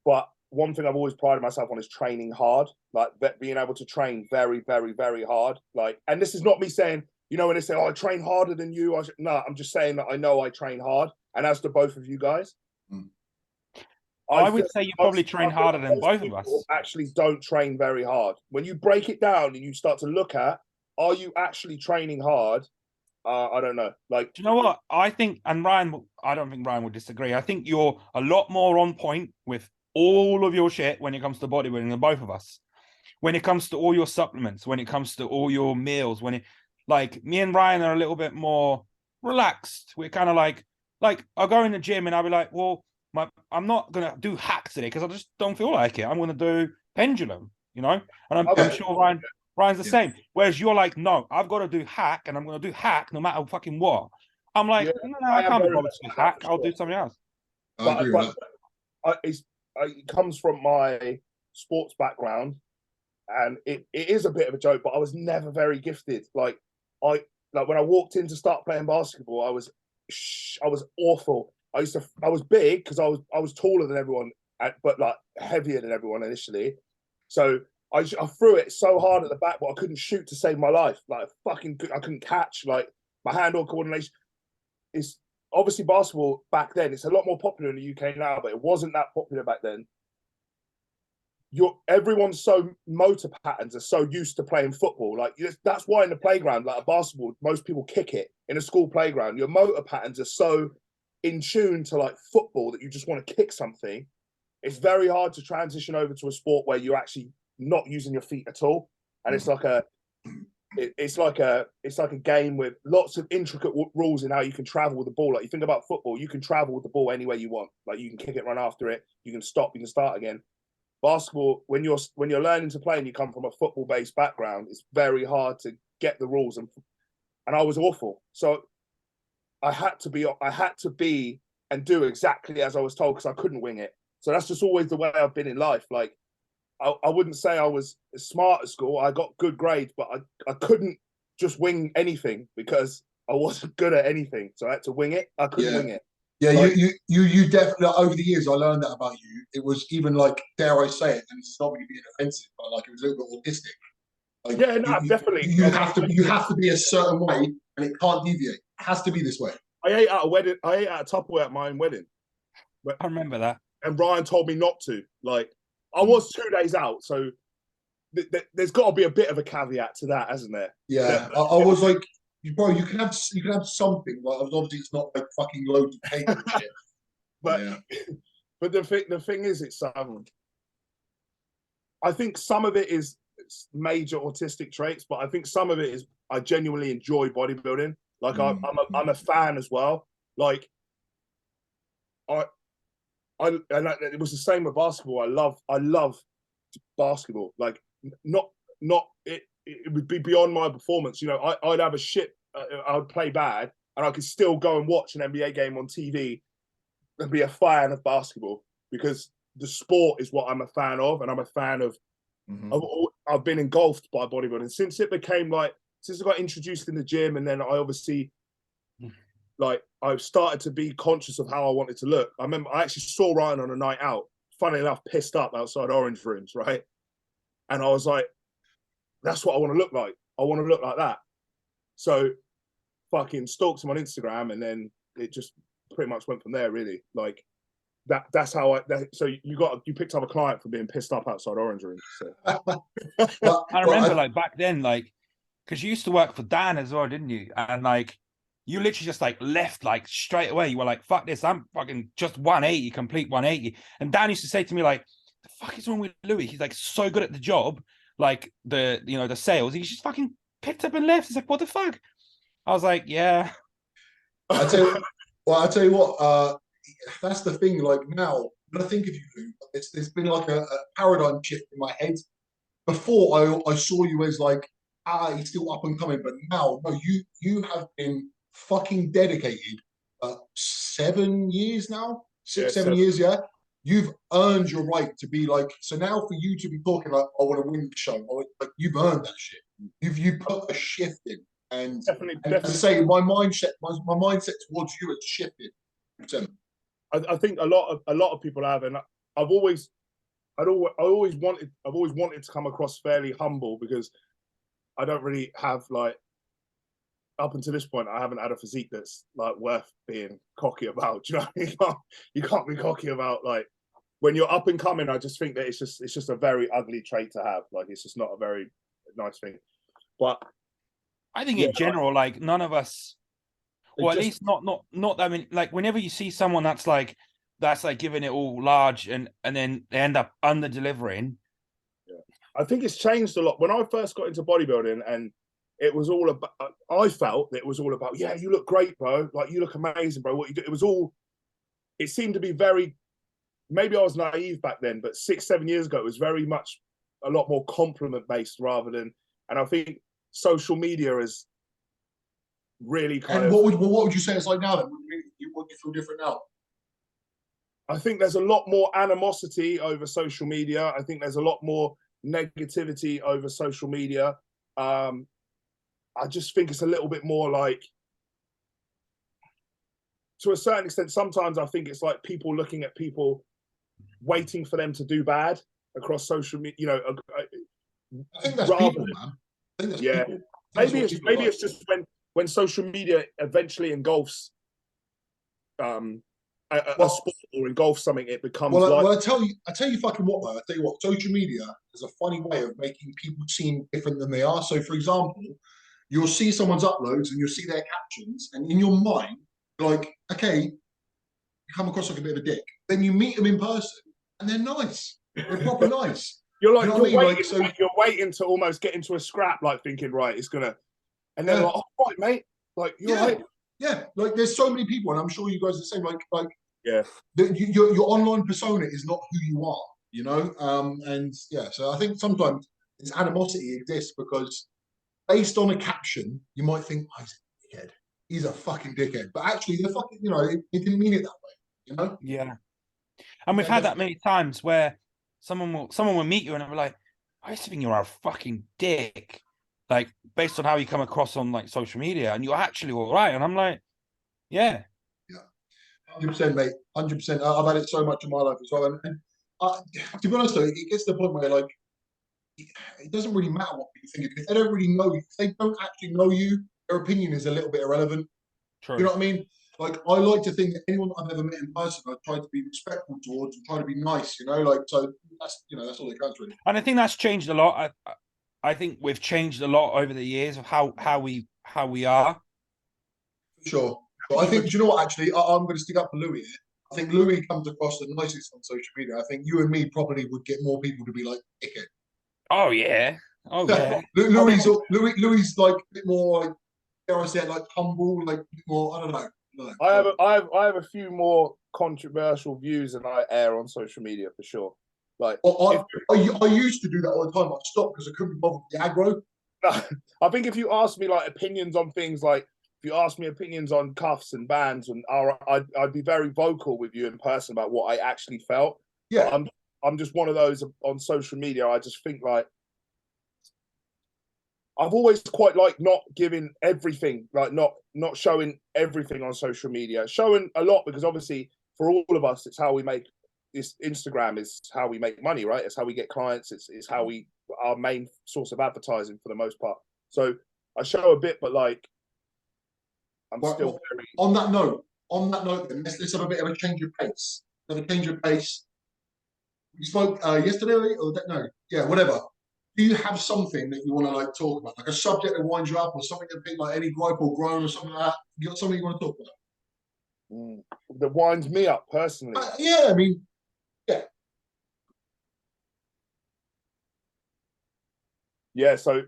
But one thing I've always prided myself on is training hard, like being able to train very, very, very hard. Like, and this is not me saying, you know, when they say, "Oh, I train harder than you," no, I'm just saying that I know I train hard, and as to both of you guys, I would say you probably train harder than both of us. Actually, don't train very hard. When you break it down and you start to look at, are you actually training hard? I don't know. Like, do you know what I think? And Ryan, I don't think Ryan would disagree. I think you're a lot more on point with all of your shit when it comes to bodybuilding than both of us. When it comes to all your supplements, when it comes to all your meals, like me and Ryan are a little bit more relaxed. We're kind of like I'll go in the gym and I'll be like, well, I'm not gonna do hack today because I just don't feel like it. I'm gonna do pendulum, you know. And I'm sure Ryan's the same. Whereas you're like, no, I've got to do hack, and I'm gonna do hack no matter fucking what. I'm like, no, I can't be bothered to do hack. I'll do something else. I agree with that. It comes from my sports background, and it is a bit of a joke, but I was never very gifted. Like when I walked in to start playing basketball, I was awful. I was big because I was taller than everyone, but like heavier than everyone initially. So I threw it so hard at the back, but I couldn't shoot to save my life. Like I couldn't catch. Like my hand-eye coordination is obviously basketball back then. It's a lot more popular in the UK now, but it wasn't that popular back then. Everyone's so motor patterns are so used to playing football. Like that's why in the playground, like a basketball, most people kick it in a school playground. Your motor patterns are so in tune to like football that you just want to kick something. It's very hard to transition over to a sport where you're actually not using your feet at all, and it's like a game with lots of intricate rules in how you can travel with the ball. Like you think about football, you can travel with the ball any way you want. Like you can kick it, run after it, you can stop, you can start again. Basketball, when you're learning to play and you come from a football-based background, it's very hard to get the rules, and I was awful. So I had to be and do exactly as I was told because I couldn't wing it. So that's just always the way I've been in life. Like I wouldn't say I was smart at school. I got good grades, but I couldn't just wing anything because I wasn't good at anything. So I had to wing it. I couldn't wing it. Yeah, like, you definitely, over the years, I learned that about you. It was even like, dare I say it, and it's not really being offensive, but like it was a little bit autistic. Like, yeah, no, definitely. You have to be a certain way, and it can't deviate. It has to be this way. I ate at a wedding. I ate at a Tupperware at my own wedding. I remember that. And Ryan told me not to. Like, I was 2 days out, so there's got to be a bit of a caveat to that, hasn't there? Yeah, I was like, bro, you can have something. Like, obviously, it's not like fucking loads of cake and shit. But the thing is, it's I think some of it is major autistic traits, but I think some of it is I genuinely enjoy bodybuilding. Like I'm a fan as well. Like it was the same with basketball. I love basketball. Like it would be beyond my performance. You know, I'd have a shit. I'd play bad, and I could still go and watch an NBA game on TV and be a fan of basketball because the sport is what I'm a fan of, and I'm a fan of I've been engulfed by bodybuilding since it became like, since I got introduced in the gym, and then I obviously like I've started to be conscious of how I wanted to look. I remember I actually saw Ryan on a night out, funny enough, pissed up outside Orange Rooms, right? And I was like, that's what I want to look like. I want to look like that. So fucking stalked him on Instagram, and then it just pretty much went from there, really. Like that's how so you picked up a client for being pissed up outside Orange Room. So. I remember like back then, like, because you used to work for Dan as well, didn't you? And like you literally just like left like straight away. You were like, fuck this, I'm fucking just 180, complete 180. And Dan used to say to me, like, the fuck is wrong with Louis? He's like so good at the job, like the sales. He's just fucking picked up and left. He's like, what the fuck? I was like, yeah. I tell you what, that's the thing. Like now, when I think of you, Lou, there's been like a paradigm shift in my head. Before I saw you as like, he's still up and coming, but now, no, you have been fucking dedicated. 7 years now, 7 years, yeah. You've earned your right to be like. So now, for you to be talking like, I want to win the show, like you've earned that shit. You put a shift in, and definitely. As I say, my mindset towards you has shifted. I think a lot of people have, and I've always wanted to come across fairly humble, because I don't really have, like, up until this point, I haven't had a physique that's like worth being cocky about. Do you know what I mean? You can't be cocky about, like, when you're up and coming. I just think that it's just a very ugly trait to have. Like, it's just not a very nice thing. But I think in general, like none of us, or at least not that. I mean, like whenever you see someone that's like giving it all large and then they end up under delivering. I think it's changed a lot. When I first got into bodybuilding, and it was all about, I felt that it was all about, yeah, you look great, bro. Like, you look amazing, bro. What you do? It seemed to be very, maybe I was naive back then, but 6-7 years ago, it was very much a lot more compliment based rather than, and I think social media is really kind of. What would you say it's like now then? What do you feel different now? I think there's a lot more animosity over social media. I think there's a lot more negativity over social media. I just think it's a little bit more like, to a certain extent, sometimes I think it's like people looking at people, waiting for them to do bad across social media. I think that's people, man. I think that's people. Maybe it's just when social media eventually engulfs a sport or engulfs something, it becomes. Well, I tell you fucking what, though. I tell you what, social media is a funny way of making people seem different than they are. So, for example, you'll see someone's uploads and you'll see their captions, and in your mind, you're like, okay, you come across like a bit of a dick. Then you meet them in person, and they're nice. They're proper nice. You're like, you're waiting to almost get into a scrap, like thinking, right, it's gonna, and then like, oh, right, mate, like you're right. Yeah, like there's so many people, and I'm sure you guys are the same. Like yeah, your online persona is not who you are, you know. And yeah, so I think sometimes this animosity exists because based on a caption, you might think, oh, he's a dickhead. He's a fucking dickhead, but actually, they're fucking, you know, it didn't mean it that way, you know. Yeah, and we've had that many times where someone will meet you and they're like, I used to think you were a fucking dick, like based on how you come across on like social media, and you're actually all right. And I'm like, yeah. 100%, mate. 100%. I've had it so much in my life as well. And to be honest, though, it gets to the point where, like, it doesn't really matter what people think. If they don't really know you, if they don't actually know you, their opinion is a little bit irrelevant. True. You know what I mean? Like, I like to think that anyone that I've ever met in person, I've tried to be respectful towards and try to be nice, you know? Like, so that's, you know, that's all that counts, really. And I think that's changed a lot. I think we've changed a lot over the years of how we are. Sure. But I think, do you know what, actually, I'm going to stick up for Louis here. I think Louis comes across the nicest on social media. I think you and me probably would get more people to be like, dickhead. Oh, yeah. Oh, yeah. Louis like a bit more, like, dare I say, like humble, like more, I don't know. I have a few more controversial views than I air on social media, for sure. Like, I used to do that all the time. I stopped because I couldn't be bothered with the aggro. I think if you ask me like opinions on things, like if you ask me opinions on cuffs and bands, and I'd be very vocal with you in person about what I actually felt. Yeah. I'm just one of those on social media. I just think like I've always quite liked not giving everything, like not showing everything on social media, showing a lot, because obviously for all of us, it's how we make this. Instagram is how we make money, right? It's how we get clients. It's how we, our main source of advertising for the most part. So I show a bit, but like I'm still very... On that note, then, let's have a bit of a change of pace. Have a change of pace. We spoke yesterday, or no, yeah, whatever. Do you have something that you want to like talk about, like a subject that winds you up, or something that like any gripe or groan or something like that? You got something you want to talk about? That winds me up personally. Yeah, I mean, yeah. Yeah, so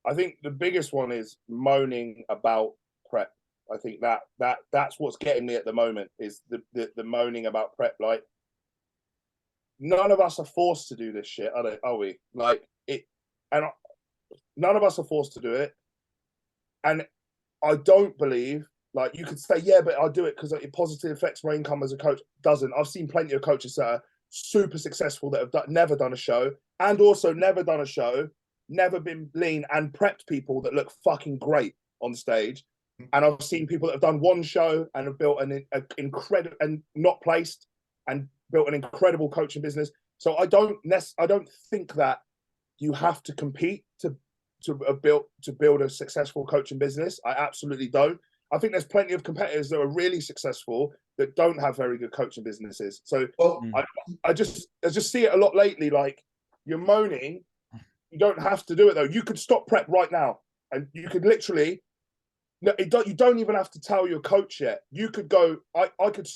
I think the biggest one is moaning about prep. I think that's what's getting me at the moment, is the moaning about prep. Like, none of us are forced to do this shit, are we? Like it, and none of us are forced to do it. And I don't believe, like, you could say, yeah, but I do it because it positively affects my income as a coach. Doesn't. I've seen plenty of coaches that are super successful that have never done a show, and also never done a show, never been lean, and prepped people that look fucking great on stage. And I've seen people that have done one show and have built an incredible, and not placed, and built an incredible coaching business. So I don't think that you have to compete to build a successful coaching business. I absolutely don't. I think there's plenty of competitors that are really successful that don't have very good coaching businesses. So I just see it a lot lately. Like, you're moaning, you don't have to do it though. You could stop prep right now, and you could literally. No, you don't even have to tell your coach yet. You could go. I could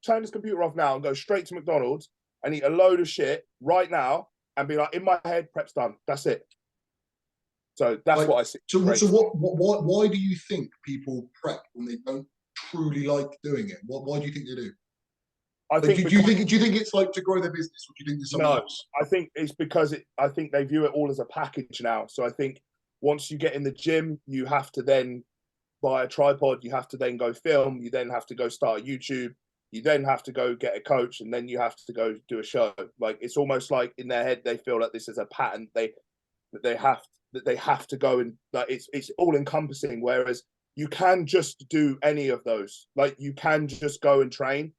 turn this computer off now and go straight to McDonald's and eat a load of shit right now and be like, in my head, prep's done. That's it. So that's what I see. So why do you think people prep when they don't truly like doing it? Why do you think they do? Do you think it's like to grow their business, or do you think there's something else? I think it's because I think they view it all as a package now. So I think once you get in the gym, you have to then buy a tripod, you have to then go film, you then have to go start a YouTube, you then have to go get a coach, and then you have to go do a show. Like, it's almost like in their head they feel like this is a pattern that they have to go, and like it's all encompassing. Whereas you can just do any of those. Like, you can just go and train.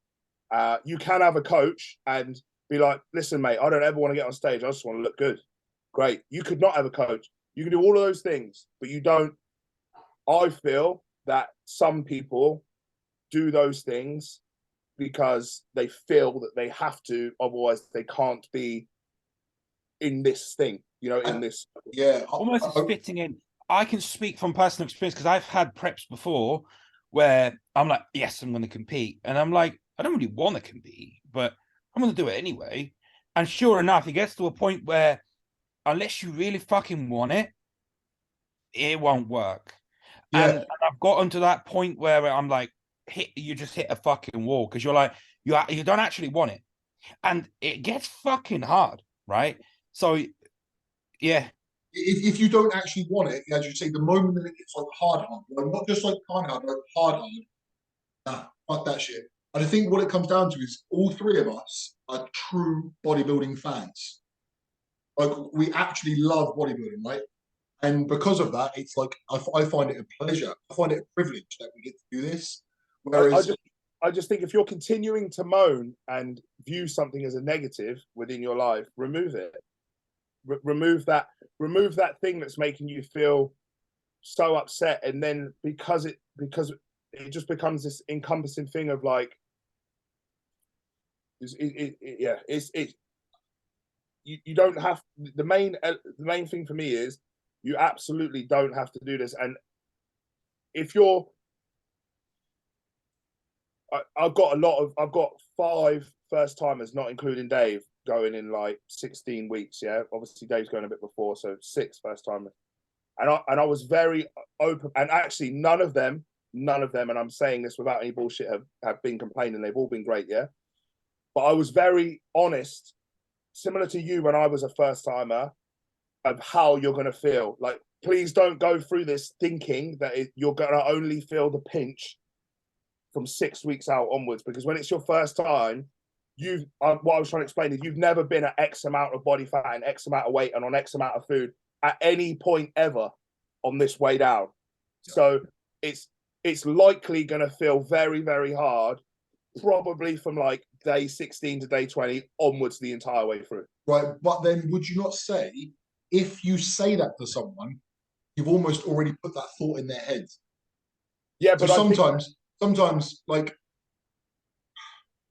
You can have a coach and be like, listen, mate, I don't ever want to get on stage. I just want to look good. Great. You could not have a coach. You can do all of those things, but you don't. I feel that some people do those things because they feel that they have to, otherwise they can't be in this thing, in this. Yeah. Almost fitting in. I can speak from personal experience because I've had preps before where I'm like, yes, I'm going to compete. And I'm like, I don't really want to compete, but I'm going to do it anyway. And sure enough, it gets to a point where unless you really fucking want it, it won't work. Yeah. And I've gotten to that point where I'm like, you just hit a fucking wall because you're like, you don't actually want it. And it gets fucking hard, right? So, yeah. If you don't actually want it, as you say, the moment that it gets like hard, not just like hard, but hard, nah, fuck that shit. And I think what it comes down to is all three of us are true bodybuilding fans. Like, we actually love bodybuilding, right? And because of that, it's like I find it a pleasure. I find it a privilege that we get to do this. Whereas I just think if you're continuing to moan and view something as a negative within your life, remove it. Remove that thing that's making you feel so upset, and then because it just becomes this encompassing thing of like, you don't have. The main thing for me is you absolutely don't have to do this. And if you're, I've got 5 first timers, not including Dave, going in like 16 weeks. Yeah, obviously Dave's going a bit before, so 6 first timers. And I was very open, and actually none of them, and I'm saying this without any bullshit, have been complaining. They've all been great, yeah. But I was very honest, similar to you when I was a first timer, of how you're going to feel. Like, please don't go through this thinking that you're going to only feel the pinch from 6 weeks out onwards, because when it's your first time, what I was trying to explain is you've never been at X amount of body fat and X amount of weight and on X amount of food at any point ever on this way down. Yeah. So it's likely going to feel very, very hard, probably from like day 16 to day 20 onwards the entire way through. Right. But then would you not say, if you say that to someone, you've almost already put that thought in their head? Yeah, but so sometimes like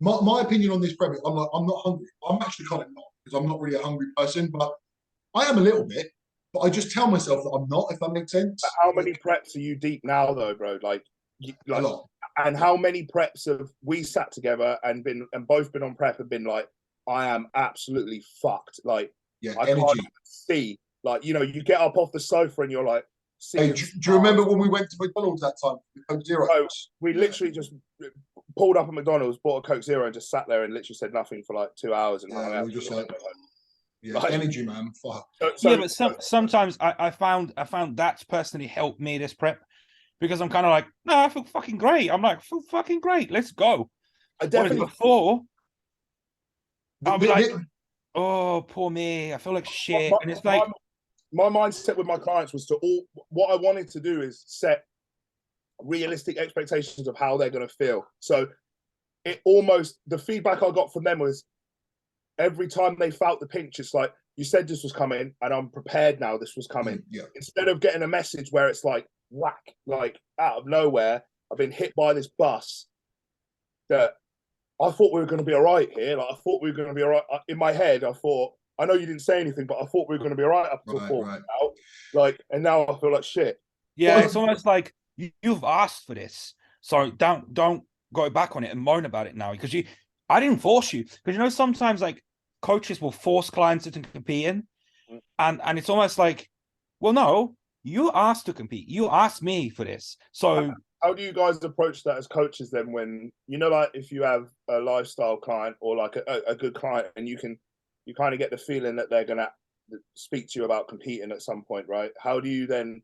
my opinion on this premise, I'm not hungry. I'm actually kind of not, because I'm not really a hungry person, but I am a little bit. But I just tell myself that I'm not, if that makes sense. But how many preps are you deep now, though, bro? Like a lot. And how many preps have we sat together and both been on prep and been like, I am absolutely fucked. Like, yeah, I energy. can't see. Like, you know, you get up off the sofa and you're like, hey, do you remember when we went to McDonald's that time? Coke Zero. So we literally just pulled up at McDonald's, bought a Coke Zero, and just sat there and literally said nothing for like 2 hours. And yeah, we were just like, yeah, like, energy, man. Fuck. Yeah, but sometimes I found that's personally helped me this prep, because I'm kind of like, no, I feel fucking great. I'm like, feel fucking great. Let's go. I definitely before I'll be like, oh, poor me. I feel like shit. And it's like my mindset with my clients was what I wanted to do is set realistic expectations of how they're going to feel. So the feedback I got from them was every time they felt the pinch, it's like, you said this was coming and I'm prepared now this was coming. Yeah. Instead of getting a message where it's like, whack, like out of nowhere, I've been hit by this bus that I thought we were going to be all right here. Like, I thought we were going to be all right. In my head, I thought, I know you didn't say anything, but I thought we were going to be all right up until 4 weeks out. Like, and now I feel like shit. Yeah, it's almost like you've asked for this, so don't go back on it and moan about it now, because I didn't force you. Because you know, sometimes like coaches will force clients to compete in, and it's almost like, well, no, you asked to compete. You asked me for this. So how do you guys approach that as coaches then, when, you know, like if you have a lifestyle client or like a good client, and you kind of get the feeling that they're going to speak to you about competing at some point, right? How do you then,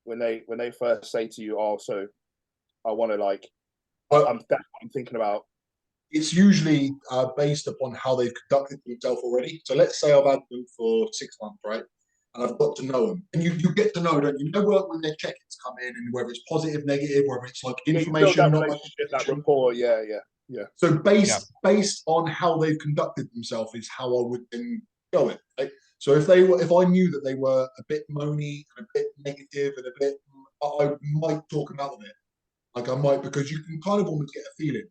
when they first say to you, oh, so I want to like, I'm thinking about. It's usually based upon how they've conducted themselves already. So let's say I've had them for 6 months, right? And I've got to know them. And you get to know, don't you? You know when their check-ins come in, and whether it's positive, negative, whether it's like information, not like that rapport. Yeah. So based on how they've conducted themselves is how I would then go it. Right? So if I knew that they were a bit moany and a bit negative and a bit, I might talk them out of it. Like I might, because you can kind of almost get a feeling.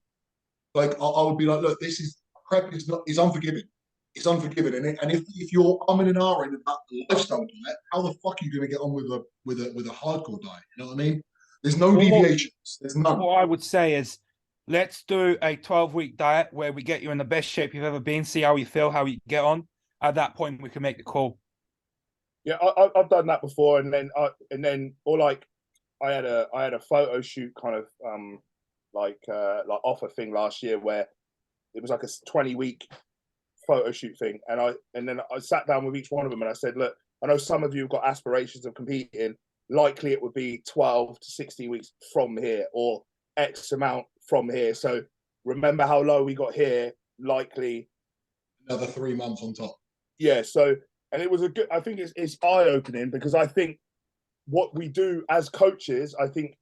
Like I would be like, look, this is prep is unforgiving. It's unforgiving, and if you're umming and ahhing about the lifestyle diet, how the fuck are you going to get on with a hardcore diet? You know what I mean? There's no deviations. There's none. What I would say is, let's do a 12-week diet where we get you in the best shape you've ever been. See how you feel, how you get on. At that point, we can make the call. Yeah, I've done that before, and then I had a photo shoot kind of like offer thing last year where it was like a 20-week photo shoot thing, and then I sat down with each one of them and I said, look, I know some of you have got aspirations of competing. Likely it would be 12 to 16 weeks from here, or X amount from here. So remember how low we got here. Likely another 3 months on top. Yeah. So, and it was I think it's eye opening, because I think what we do as coaches, I think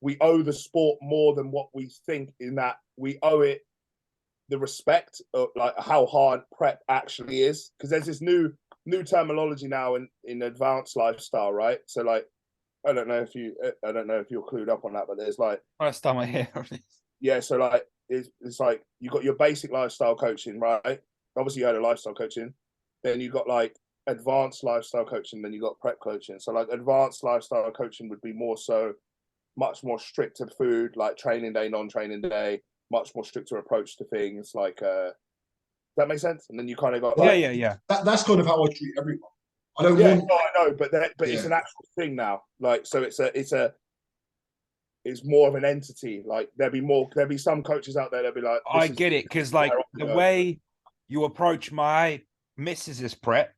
we owe the sport more than what we think, in that we owe it the respect of like how hard prep actually is, because there's this new terminology now in advanced lifestyle, right? So like, I don't know if you're clued up on that, but there's like, first time I hear of this. Yeah, so like it's like you got your basic lifestyle coaching, right? Obviously you had a lifestyle coaching, then you got like advanced lifestyle coaching, then you got prep coaching. So like advanced lifestyle coaching would be much more stricter food, like training day, non-training day, much more stricter approach to things. Like, does that make sense? And then you kind of got like, yeah. That's kind of how I treat everyone. I don't want. No, I know, but it's an actual thing now. Like, so it's more of an entity. Like there'll be some coaches out there that'll be like, I get it, because like the way you approach my missus's prep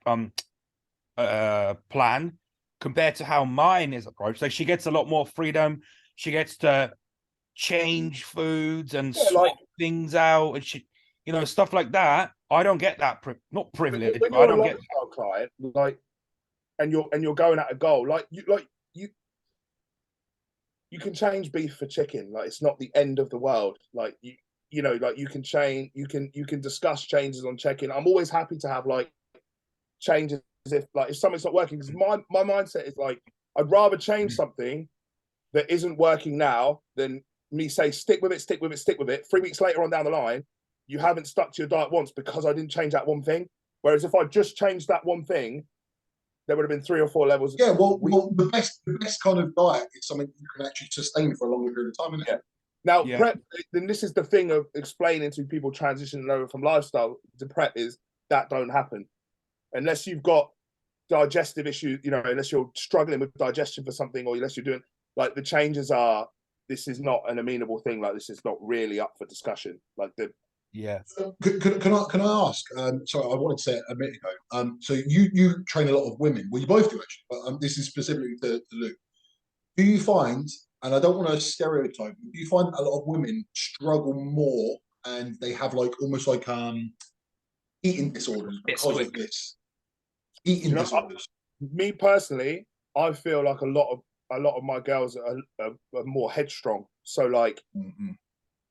plan compared to how mine is approached, like she gets a lot more freedom. She gets to change foods and swap things out and shit, you know, stuff like that. I don't get that. Not privilege, When but I you're a don't get. lifestyle client, like, and you're going at a goal, you can change beef for chicken. Like, it's not the end of the world. Like, you know, like, you can change, you can discuss changes on check-in. I'm always happy to have like changes if something's not working, because my mindset is like, I'd rather change something that isn't working now than me say stick with it. 3 weeks later on down the line, you haven't stuck to your diet once because I didn't change that one thing. Whereas if I just changed that one thing, there would have been 3 or 4 levels. Yeah, well, the best kind of diet is something you can actually sustain for a longer period of time, isn't it? Yeah. Now, prep, then this is the thing of explaining to people transitioning over from lifestyle to prep, is that don't happen unless you've got digestive issues, you know, unless you're struggling with digestion for something, or unless you're doing, like, the changes are, this is not an amenable thing. Like, this is not really up for discussion. Like, So can I ask? Sorry, I wanted to say it a minute ago. So you train a lot of women. Well, you both do actually, but this is specifically to Luke. Do you find, and I don't want to stereotype, do you find a lot of women struggle more, and they have like almost like eating disorders because of this? Eating disorders. Me personally, I feel like a lot of my girls are more headstrong. So like,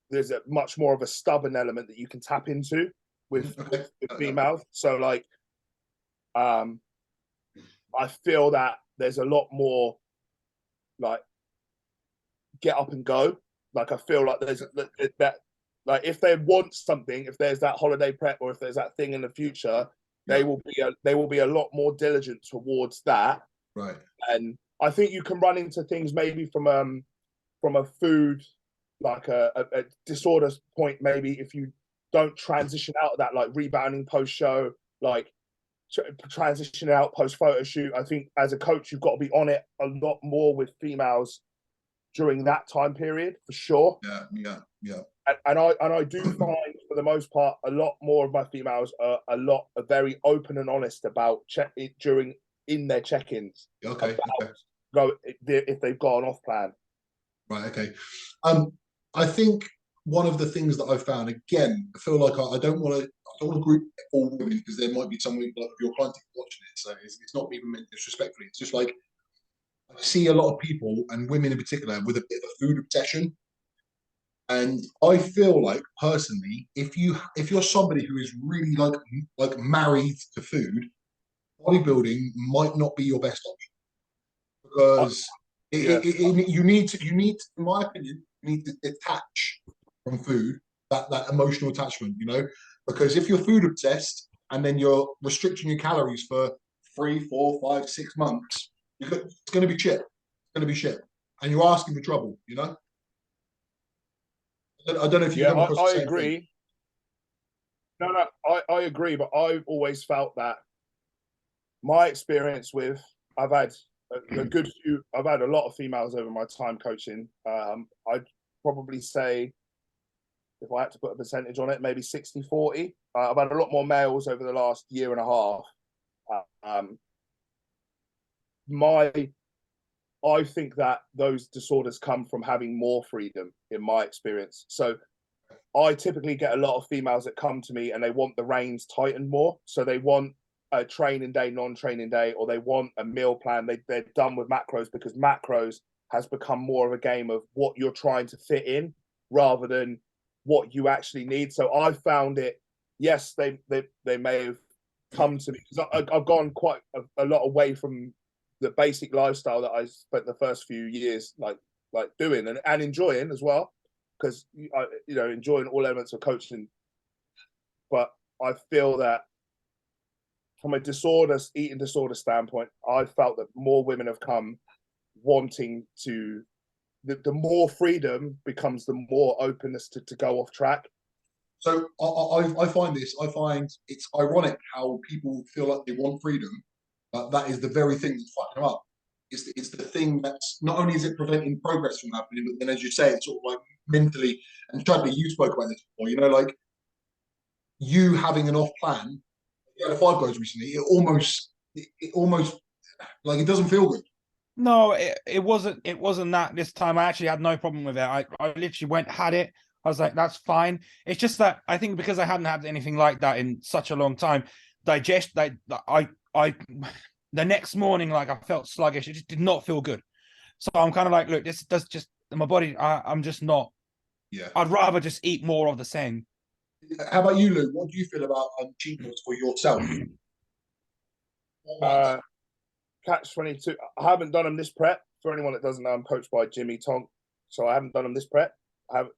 there's a much more of a stubborn element that you can tap into with females. So like, I feel that there's a lot more like get up and go. Like, I feel like there's that, like, if they want something, if there's that holiday prep, or if there's that thing in the future, they will be a lot more diligent towards that. Right. And I think you can run into things maybe from a food, like a disorder point, maybe if you don't transition out of that, like rebounding post show, like transition out post photo shoot. I think as a coach, you've got to be on it a lot more with females during that time period, for sure. Yeah. And I do find, for the most part, a lot more of my females are very open and honest about in their check-ins. Okay. Go if they've got an off plan. Right. Okay. I think one of the things that I've found, again, I feel like I don't want to group all women, because there might be some like your client watching it, so it's not even meant disrespectfully. It's just like, I see a lot of people, and women in particular, with a bit of a food obsession. And I feel like, personally, if you're somebody who is really like married to food, bodybuilding might not be your best option, because you need to, in my opinion, you need to detach from food, that emotional attachment, you know, because if you're food obsessed and then you're restricting your calories for 3, 4, 5, 6 months, it's going to be shit. It's going to be shit, and you're asking for trouble, you know. I don't know if you come across the same agree. thing. No, I agree, but I've always felt that my experience with, I've had I've had a lot of females over my time coaching. I'd probably say, if I had to put a percentage on it, maybe 60-40. I've had a lot more males over the last year and a half. I think that those disorders come from having more freedom, in my experience. So I typically get a lot of females that come to me and they want the reins tightened more. So they want a training day, non-training day, or they want a meal plan. They're done with macros, because macros has become more of a game of what you're trying to fit in rather than what you actually need. So I found it, yes, they may have come to me, because I've gone quite a lot away from the basic lifestyle that I spent the first few years like doing and enjoying as well, because enjoying all elements of coaching. But I feel that from a eating disorder standpoint, I felt that more women have come wanting to. The more freedom becomes, the more openness to go off track. So I find it's ironic how people feel like they want freedom, but that is the very thing that's fucking them up. It's the thing that's, not only is it preventing progress from happening, but then, as you say, it's sort of like mentally, and Chadley, you spoke about this before, you know, like you having an off plan. You had 5 goes recently, it almost like, it doesn't feel good. No, it wasn't that this time. I actually had no problem with it. I literally had it. I was like, that's fine. It's just that I think because I hadn't had anything like that in such a long time, I the next morning, like, I felt sluggish. It just did not feel good. So I'm kind of like, look, this does just my body. I'm just not. Yeah. I'd rather just eat more of the same. How about you, Lou? What do you feel about cheat meals for yourself? Catch 22. I haven't done them this prep. For anyone that doesn't know, I'm coached by Jimmy Tonk, so I haven't done them this prep.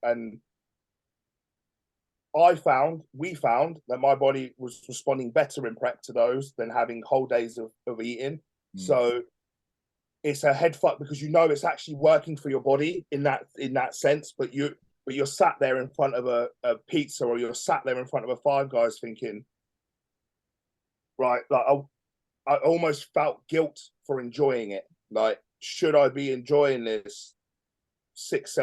And we found that my body was responding better in prep to those than having whole days of eating. So it's a head fuck because you know it's actually working for your body in that sense, but you're sat there in front of a pizza, or you're sat there in front of a Five Guys thinking, right, like I almost felt guilt for enjoying it. Like, should I be enjoying this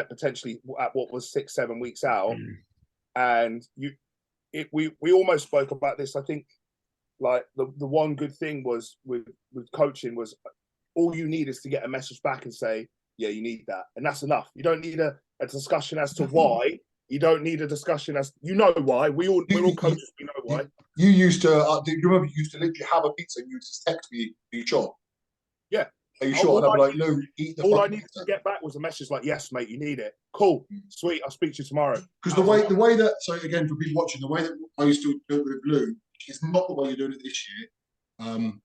potentially at what was 6-7 weeks out? And we almost spoke about this. I think, like, the one good thing was with coaching was all you need is to get a message back and say, yeah, you need that, and that's enough. You don't need a discussion as to why. You don't need a discussion as why. We're all coaches. We know why. You used to. Do you remember? You used to literally have a pizza and you would just text me, "Are you sure? Yeah. Are you sure?" And I'd be like, "Lou, eat the." All I needed to get back was a message like, "Yes, mate, you need it. Cool, sweet. I'll speak to you tomorrow." Because the way that, so again, for people watching, the way that I used to do it with Lou is not the way you're doing it this year.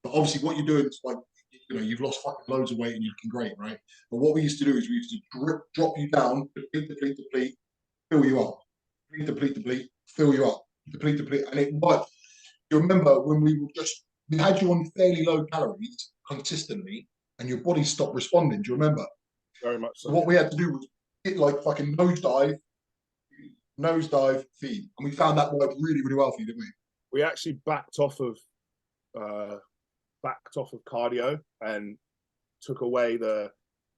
But obviously, what you're doing is like, you've lost fucking loads of weight and you're looking great, right? But what we used to do is we used to drop you down, deplete, fill you up, deplete, fill you up, deplete, and it worked. You remember when we had you on fairly low calories consistently, and your body stopped responding. Do you remember? Very much so. What we had to do was hit like fucking nosedive, feed, and we found that worked really, really well for you, didn't we? We actually backed off of cardio and took away the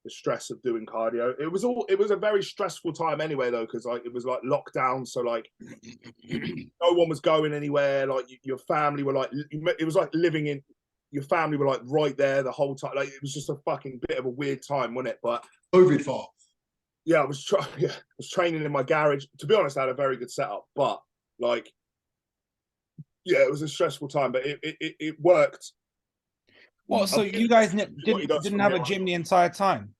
stress of doing cardio. It was a very stressful time anyway, though, because like it was like lockdown, so like no one was going anywhere. Like your family were like, it was like living in your family were like right there the whole time. Like it was just a fucking bit of a weird time, wasn't it? But COVID far. Yeah, I was training in my garage. To be honest, I had a very good setup, but like, yeah, it was a stressful time, but it worked. Well, so you guys didn't have a gym the entire time?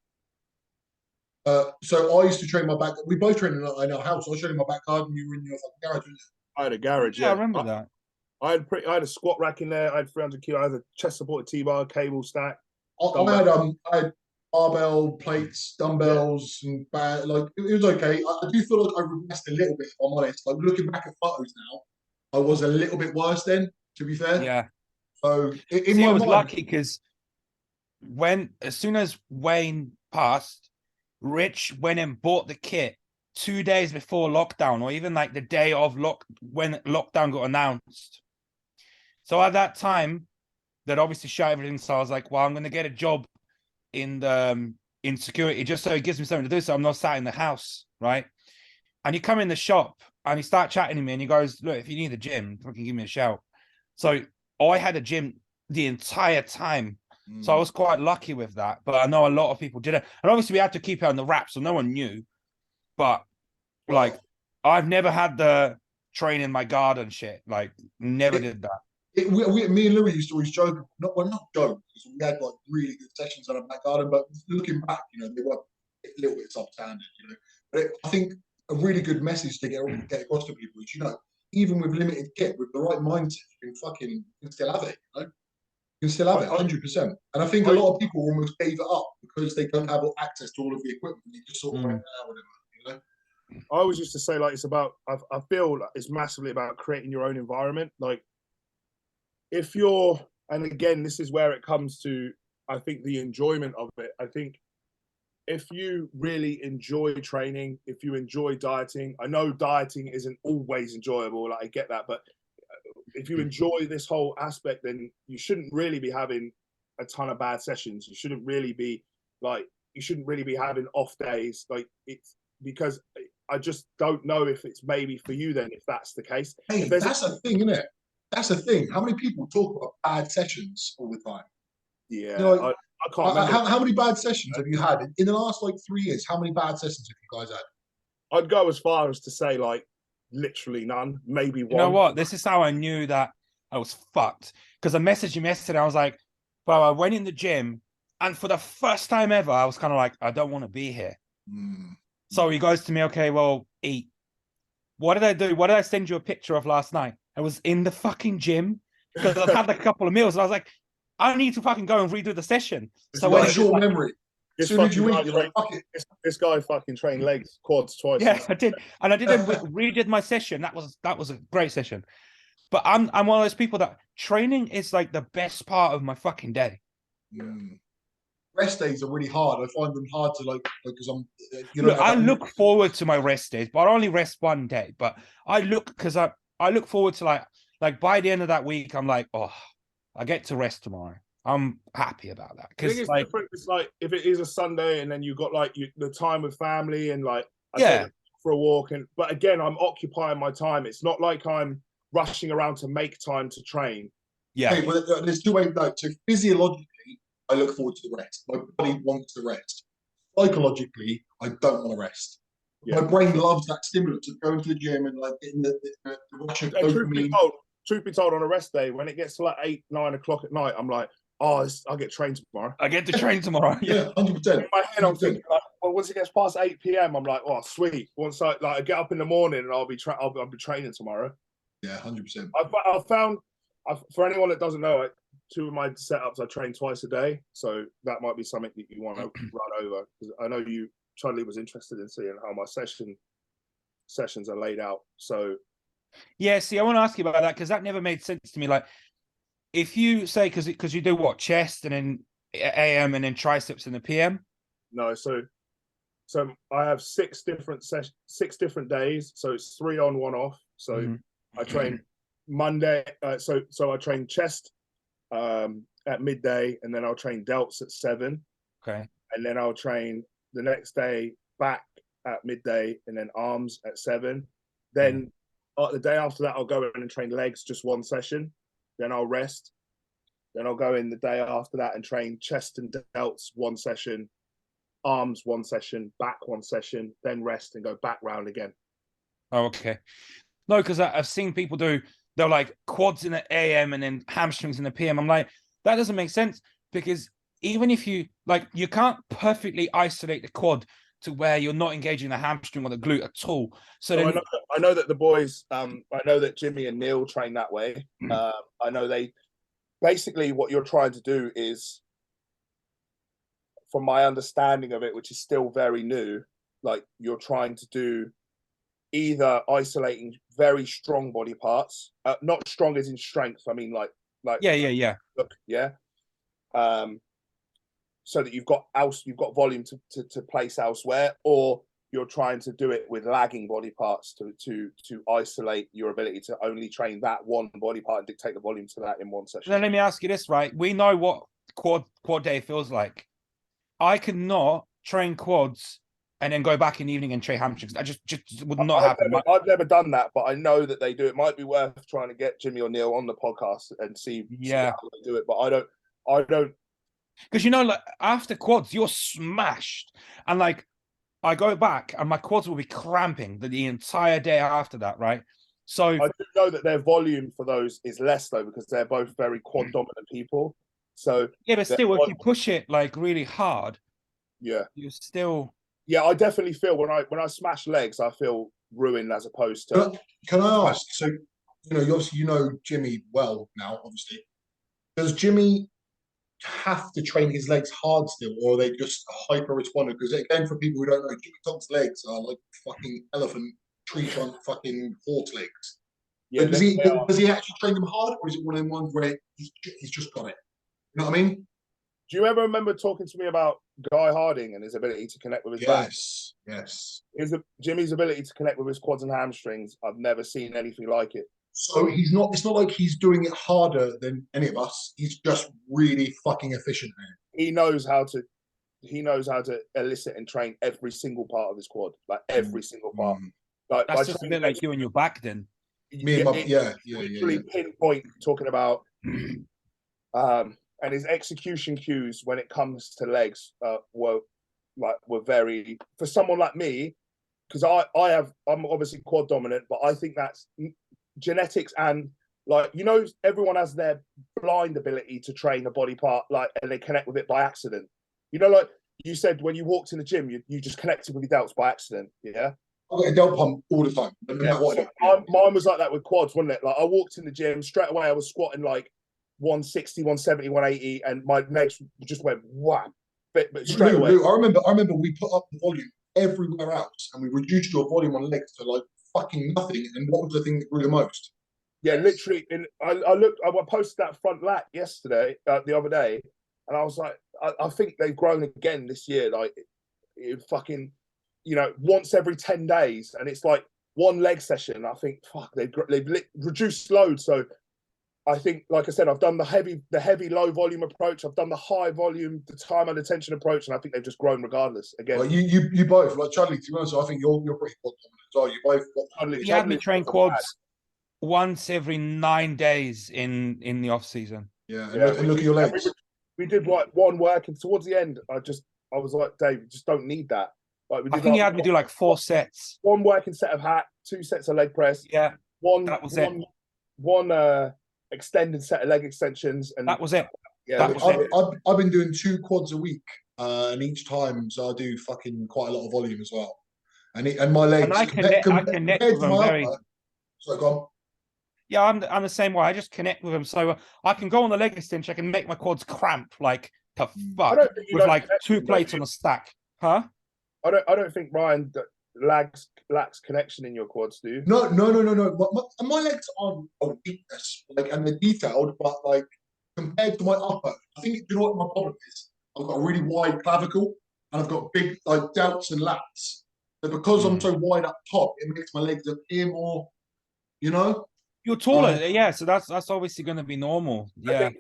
So I used to train my back. We both trained in our house. I was training my back garden. You were in your garage. I had a garage. Yeah, I remember that. I had a squat rack in there. I had 300 kilo. I had a chest supported T-bar, cable stack. I had barbell plates, dumbbells, and like it was okay. I do feel like I regressed a little bit, if I'm honest. Like looking back at photos now, I was a little bit worse then, to be fair. Yeah. So I was lucky because as soon as Wayne passed, Rich went and bought the kit 2 days before lockdown, or even like the day of when lockdown got announced. So at that time, that obviously shut everything. So I was like, well, I'm going to get a job in security just so it gives me something to do. So I'm not sat in the house, right? And you come in the shop and you start chatting to me and he goes, look, if you need a gym, fucking give me a shout. So I had a gym the entire time. So I was quite lucky with that. But I know a lot of people didn't. And obviously we had to keep it on the wrap, so no one knew. But like, I've never had the train in my garden shit. Like, never did that. Me and Louis used to always joke, not joke, because we had like really good sessions on our back garden, but looking back, they were a little bit substandard, But I think a really good message to get across to people is, even with limited kit, with the right mindset, you can still have it, You can still have it, 100%. And I think a lot of people almost gave it up because they don't have access to all of the equipment. They just sort of went out with it, I always used to say, like, it's about, I feel like it's massively about creating your own environment. Like, if you're, and again, this is where it comes to, I think, the enjoyment of it. I think if you really enjoy training, if you enjoy dieting, I know dieting isn't always enjoyable, like I get that, but if you enjoy this whole aspect, then you shouldn't really be having a ton of bad sessions. You shouldn't really be having off days. Like, it's because I just don't know if it's maybe for you then, if that's the case. Hey, that's a thing, isn't it? That's the thing. How many people talk about bad sessions all the time? Yeah, I can't remember. How many bad sessions have you had in the last like 3 years? How many bad sessions have you guys had? I'd go as far as to say like literally none, maybe one. You know what? This is how I knew that I was fucked. Because I messaged him yesterday. I was like, well, I went in the gym, and for the first time ever, I was kind of like, I don't want to be here. So he goes to me, okay, well, eat. What did I do? What did I send you a picture of last night? I was in the fucking gym because I've had like a couple of meals, and I was like, I need to fucking go and redo the session. So when short memory. As soon as you eat, you're like, fuck it. This guy fucking trained legs, quads twice. Yeah, I did, and I didn't redid my session. That was a great session. But I'm one of those people that training is like the best part of my fucking day. Rest days are really hard. I find them hard to like because I'm. Look, I look forward to my rest days, but I only rest one day. But I look forward to like by the end of that week, I'm like, oh, I get to rest tomorrow. I'm happy about that because it's like different. It's like if it is a Sunday and then you've got like the time with family and like I take for a walk but again I'm occupying my time. It's not like I'm rushing around to make time to train. Yeah, okay, well, there's two ways. No, so physiologically, I look forward to the rest. My body wants to rest. Psychologically, I don't want to rest. My brain loves that stimulus of going to the gym and like getting the rush of dopamine. Truth be told, on a rest day, when it gets to like 8, 9 o'clock at night, I'm like, oh, I get trained tomorrow. I get to train tomorrow. Yeah, 100%. In my head, I'm thinking, like, well, once it gets past 8 p.m., I'm like, oh, sweet. Once I get up in the morning and I'll be training tomorrow. Yeah, 100%. I found, for anyone that doesn't know, two of my setups I train twice a day, so that might be something that you want to run over because I know Charlie was interested in seeing how my sessions are laid out. So. Yeah, see, I want to ask you about that because that never made sense to me. Like, if you say because you do what, chest and then AM and then triceps in the PM. No, so I have 6 different days. So it's 3 on, 1 off. So I train Monday. So I train chest at midday, and then I'll train delts at 7. Okay, and then I'll train the next day back at midday, and then arms at 7. Then. The day after that, I'll go in and train legs, just 1 session. Then I'll rest. Then I'll go in the day after that and train chest and delts, 1 session, arms 1 session, back 1 session, then rest and go back round again. Oh, okay. No, because I've seen people they're like quads in the AM and then hamstrings in the PM. I'm like, that doesn't make sense because even if you can't perfectly isolate the quad to where you're not engaging the hamstring or the glute at all. So then, I know that the boys, I know that Jimmy and Neil train that way. I know they basically what you're trying to do is, from my understanding of it, which is still very new, like you're trying to do either isolating very strong body parts, not strong as in strength. I mean, like yeah. Look, yeah. So that you've got volume to place elsewhere, or you're trying to do it with lagging body parts to isolate your ability to only train that one body part and dictate the volume to that in 1 session. Then let me ask you this, right? We know what quad day feels like. I cannot train quads and then go back in the evening and train hamstrings. That just would not happen. I've never done that, but I know that they do. It might be worth trying to get Jimmy or Neil on the podcast and see how they do it. But I don't. Because like after quads, you're smashed, and like I go back and my quads will be cramping the entire day after that, right? So I do know that their volume for those is less though, because they're both very quad dominant people. So yeah, but still, if you push it like really hard, you still. Yeah, I definitely feel when I smash legs, I feel ruined as opposed to. Can I ask? So you know Jimmy well now, obviously. Does Jimmy have to train his legs hard still, or are they just hyper responding? Because again, for people who don't know, Jimmy Todd's legs are like fucking elephant tree trunk fucking horse legs. Yeah, does he actually train them hard, or is it one of them ones where he's just got it? You know what I mean? Do you ever remember talking to me about Guy Harding and his ability to connect with his back? Yes. Jimmy's ability to connect with his quads and hamstrings, I've never seen anything like it. So it's not like he's doing it harder than any of us. He's just really fucking efficient, man. He knows how to elicit and train every single part of his quad, like every single part. Like that's just a bit like you and your back then. Literally pinpoint talking about and his execution cues when it comes to legs were very, for someone like me, because I'm obviously quad dominant, but I think that's genetics and like, you know, everyone has their blind ability to train a body part, like, and they connect with it by accident. You know, like you said, when you walked in the gym, you just connected with your delts by accident. Yeah. I get a delt pump all the time. No matter what. So mine was like that with quads, wasn't it? Like I walked in the gym straight away, I was squatting like 160, 170, 180, and my legs just went wham. But straight away. I remember we put up the volume everywhere else, and we reduced your volume on legs to like fucking nothing. And what was the thing that grew the most? Yeah, literally. I posted that front lat yesterday, the other day, and I was like, I think they've grown again this year. Like, it fucking, you know, once every 10 days, and it's like one leg session. I think, fuck, they've reduced load. So I think, like I said, I've done the heavy low volume approach. I've done the high volume, the time and attention approach, and I think they've just grown regardless. Again, well, you both, like Charlie, to be honest, I think you're pretty quad dominant as well. You both. He had me train quads once every 9 days in the off season. Yeah, and look at your legs. We did like one work, and towards the end, I was like, Dave, you just don't need that. Like, I think he had me do like 4 sets. One working set of hack, 2 sets of leg press. Yeah, that was it. One extended set of leg extensions, and that was it. Yeah, I've been doing 2 quads a week, and each time, so I do fucking quite a lot of volume as well. And my legs. And I connect with them very. So go on. Yeah, I'm the same way. I just connect with them, so I can go on the leg extension. I can make my quads cramp like the fuck with like 2 plates on a stack, huh? I don't think Ryan lacks connection in your quads, do you? No. My legs aren't a weakness, like, and they're detailed, but like compared to my upper, I think, you know what my problem is? I've got a really wide clavicle, and I've got big like delts and lats. So because I'm so wide up top, it makes my legs appear more, you know. You're taller, yeah. So that's obviously going to be normal. Yeah.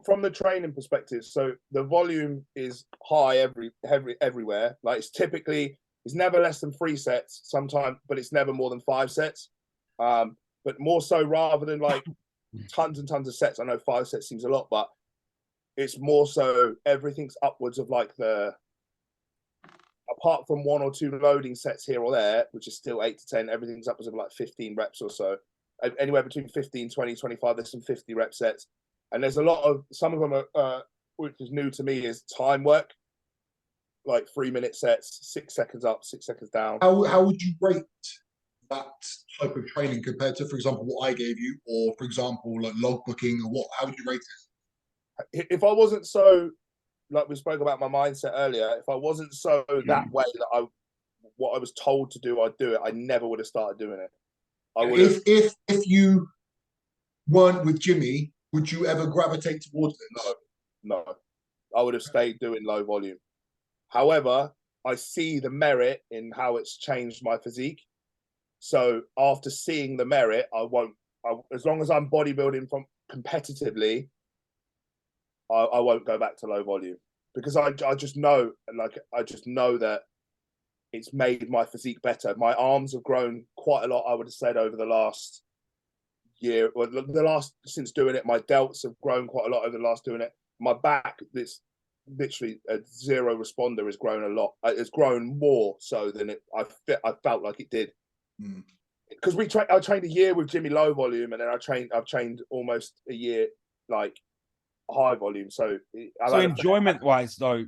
From the training perspective, so the volume is high everywhere. Like it's never less than 3 sets sometimes, but it's never more than 5 sets. But more so, rather than like tons and tons of sets. I know 5 sets seems a lot, but it's more so everything's upwards of like apart from 1 or 2 loading sets here or there, which is still 8 to 10, everything's upwards of like 15 reps or so. Anywhere between 15, 20, 25, there's some 50 rep sets. And there's a lot of, some of them are, which is new to me, is time work, like 3-minute sets, 6 seconds up, 6 seconds down. How would you rate that type of training compared to, for example, what I gave you, or for example, like logbooking, or what? How would you rate it? If I wasn't so, like we spoke about my mindset earlier, if I wasn't so that way that what I was told to do, I'd do it, I never would have started doing it. If you weren't with Jimmy, would you ever gravitate towards it? No. I would have stayed doing low volume. However, I see the merit in how it's changed my physique. So after seeing the merit, as long as I'm bodybuilding from competitively, I won't go back to low volume, because I just know, like, I just know that it's made my physique better. My arms have grown quite a lot, I would have said, over the last year, or since doing it. My delts have grown quite a lot over the last doing it. My back, this literally a 0 responder, has grown a lot. It's grown more so than I felt like it did. Because I trained a year with Jimmy low volume, and then I've trained almost a year like high volume. So enjoyment wise though,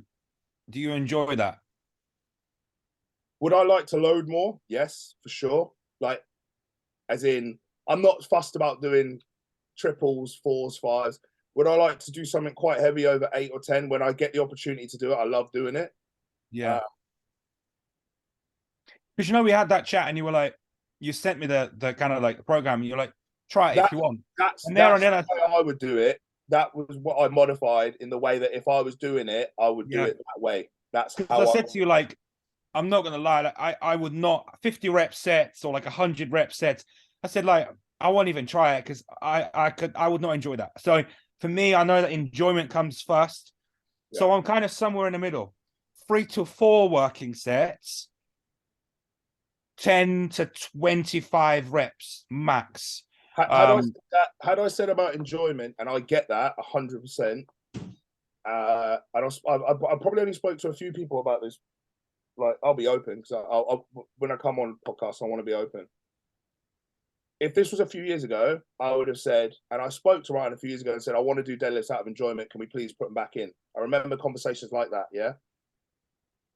do you enjoy that? Would I like to load more? Yes, for sure. Like, as in, I'm not fussed about doing triples, 4s, 5s. Would I like to do something quite heavy over 8 or 10 when I get the opportunity to do it? I love doing it. Yeah. Because, you know, we had that chat, and you were like, you sent me the kind of like the program, and you're like, try it if you want. That's how I would do it. That was what I modified in the way that if I was doing it, I would do it that way. That's how I said to you, like, I'm not gonna lie, like, I would not 50 rep sets or like 100 rep sets. I said, like, I won't even try it, because I would not enjoy that. So for me, I know that enjoyment comes first. Yeah. So I'm kind of somewhere in the middle. 3 to 4 working sets, 10 to 25 reps max. How do I say about enjoyment? And I get that 100%. I probably only spoke to a few people about this. like, I'll be open because I'll when I come on podcasts, I want to be open. If this was a few years ago, I would have said, and I spoke to Ryan a few years ago and said, I want to do deadlifts out of enjoyment. Can we please put them back in? I remember conversations like that, yeah.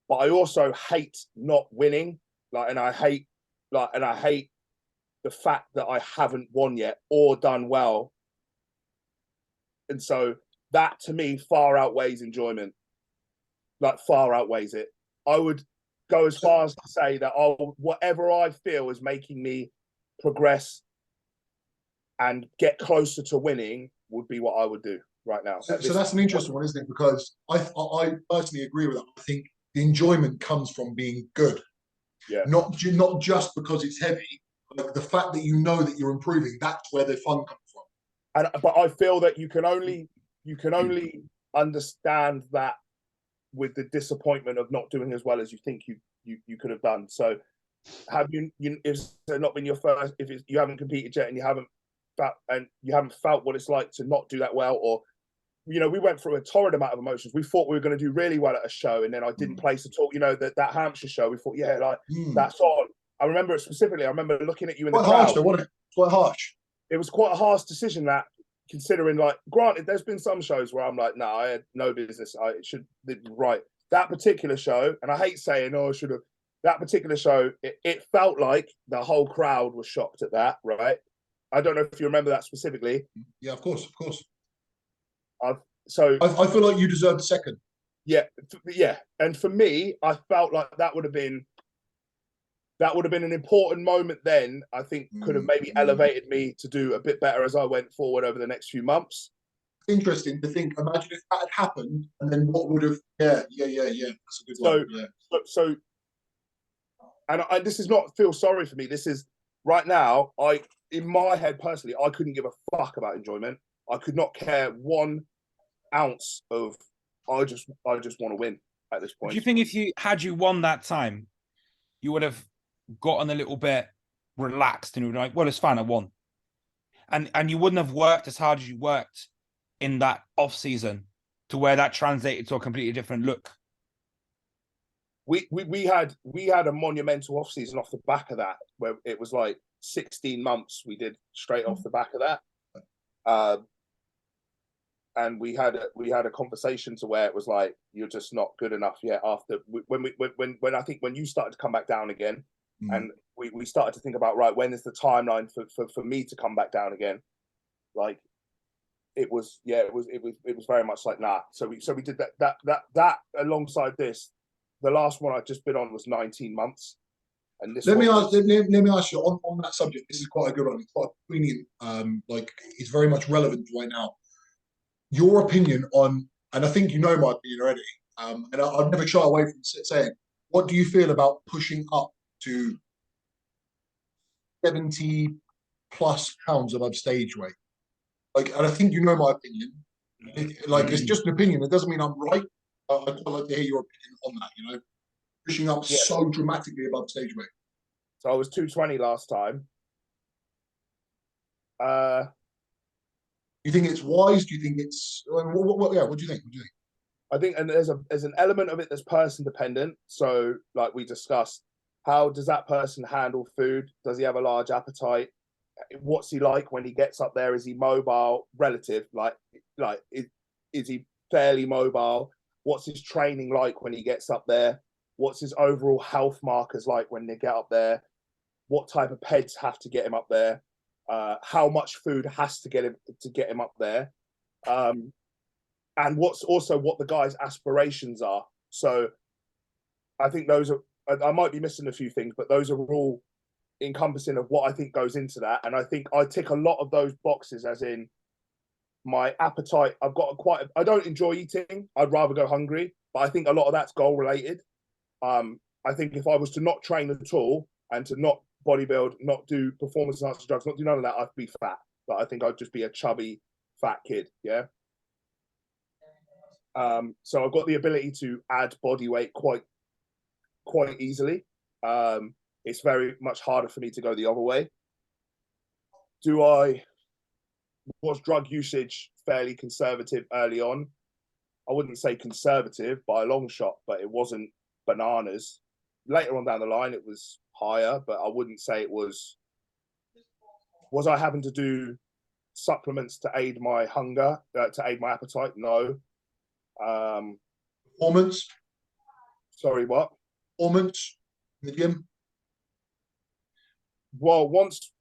But I also hate not winning, and I hate the fact that I haven't won yet or done well. And so that to me far outweighs enjoyment, far outweighs it. I would go as far as to say that whatever I feel is making me progress and get closer to winning would be what I would do right now. So that's an interesting one, isn't it? Because I personally agree with that. I think the enjoyment comes from being good, not just because it's heavy. Like the fact that you know that you're improving, that's where the fun comes from. But I feel that you can only understand that with the disappointment of not doing as well as you think you could have done. So have you if it's not been your first, if you haven't competed yet and you haven't felt what it's like to not do that well, or we went through a torrid amount of emotions. We thought we were going to do really well at a show, and then I didn't place at all. That Hampshire show, we thought, that's on. I remember it specifically. I remember looking at you in the crowd. Harsh, though, wasn't it? Quite harsh. It was quite a harsh decision, that, considering, granted, there's been some shows where I'm like, no, I had no business. I should right. That particular show, and I hate saying, I should have. That particular show, it felt like the whole crowd was shocked at that, right? I don't know if you remember that specifically. Yeah, of course. I feel like you deserved a second. Yeah. And for me, I felt like that would have been an important moment then. I think could have maybe elevated me to do a bit better as I went forward over the next few months. Interesting to think. Imagine if that had happened, and then what would have? Yeah. That's a good one. So, and this is not feel sorry for me. This is right now. In my head personally, I couldn't give a fuck about enjoyment. I could not care 1 ounce of. I just want to win at this point. Do you think if you won that time, you would have gotten a little bit relaxed and you were like, well, it's fine, I won, and you wouldn't have worked as hard as you worked in that off season to where that translated to a completely different look? We had a monumental off season off the back of that, where it was 16 months we did straight off the back of that. And we had a conversation to where it was like, you're just not good enough yet. After when I think when you started to come back down again, and we started to think about, right, when is the timeline for me to come back down again? It was very much like, nah. So we did that alongside this. The last one I've just been on was 19 months. And this let me ask you on that subject. This is quite a good one. It's quite poignant. It's very much relevant right now. Your opinion on, and I think you know my opinion already, and I'll never shy away from saying, what do you feel about pushing up to 70+ pounds above stage weight? And I think you know my opinion. It's just an opinion. It doesn't mean I'm right. I'd like to hear your opinion on that. Pushing up so dramatically above stage weight. So I was 220 last time. You think it's wise? Do you think it's what do you think? I think, and there's an element of it that's person dependent. So, like we discussed, how does that person handle food? Does he have a large appetite? What's he like when he gets up there? Is he mobile? Relative, is he fairly mobile? What's his training like when he gets up there? What's his overall health markers like when they get up there? What type of peds have to get him up there? How much food has to get him up there? And what the guy's aspirations are. So I think those are, I might be missing a few things, but those are all encompassing of what I think goes into that. And I think I tick a lot of those boxes, as in my appetite. I don't enjoy eating. I'd rather go hungry, but I think a lot of that's goal related. I think if I was to not train at all and to not bodybuild, not do performance enhancing drugs, not do none of that, I'd be fat. But I think I'd just be a chubby, fat kid. Yeah. So I've got the ability to add body weight quite easily. It's very much harder for me to go the other way. Was drug usage fairly conservative early on? I wouldn't say conservative by a long shot, but it wasn't bananas. later on down the line, it was higher, but I wouldn't say it was. Was I having to do supplements to aid my hunger, to aid my appetite? No. Performance? Sorry, what? Performance in the gym? Well, once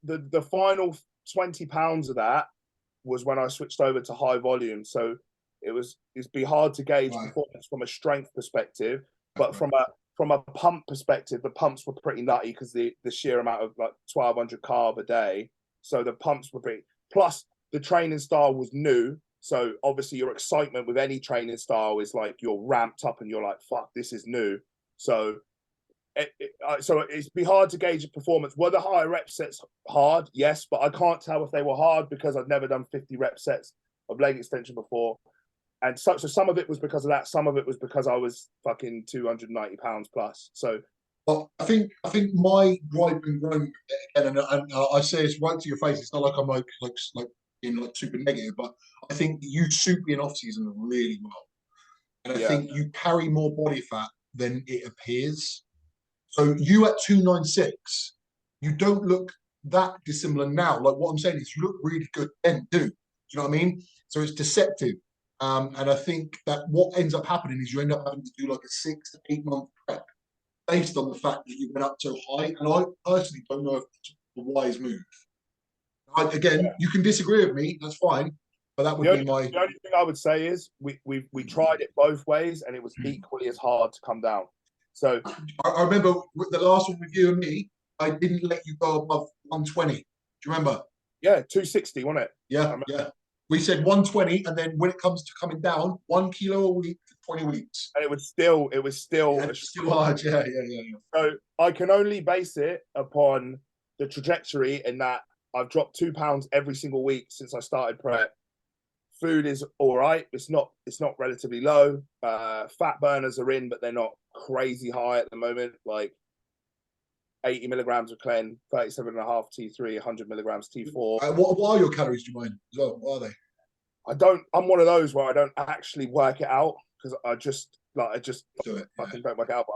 the final 20 pounds of that was when I switched over to high volume. So it'd be hard to gauge performance from a strength perspective, but from a pump perspective, the pumps were pretty nutty because the sheer amount of like 1,200 carb a day. So the pumps were pretty. Plus, the training style was new. So obviously, your excitement with any training style is like you're ramped up and you're like, "Fuck, this is new." So, it'd be hard to gauge a performance. Were the higher rep sets hard? Yes, but I can't tell if they were hard because I've never done 50 rep sets of leg extension before. And so some of it was because of that. Some of it was because I was fucking 290 pounds plus. So, well, I think my gripe and groan again, and I say it's right to your face. It's not like I'm like being like super negative, but I think you suit me in off season really well, and I think you carry more body fat than it appears. So you at 296, you don't look that dissimilar now. Like what I'm saying is, you look really good then too. Do you know what I mean? So it's deceptive. And I think that what ends up happening is you end up having to do like a 6 to 8 month prep based on the fact that you went up so high. And I personally don't know if it's a wise move. Again, you can disagree with me, that's fine. But that would be my. The only thing I would say is we tried it both ways and it was equally as hard to come down. So I remember the last one with you and me, I didn't let you go above 120. Do you remember? Yeah, 260, wasn't it? Yeah. We said 120, and then when it comes to coming down, 1 kilo a week for 20 weeks. And it was still still hard. Yeah. So I can only base it upon the trajectory in that I've dropped 2 pounds every single week since I started prep. Food is all right. It's not relatively low. Fat burners are in, but they're not crazy high at the moment. Like 80 milligrams of Clen, 37.5 T3, 100 milligrams T4. What are your calories, do you mind? As well? What are they? I'm one of those where I don't actually work it out because I just fucking don't work it out.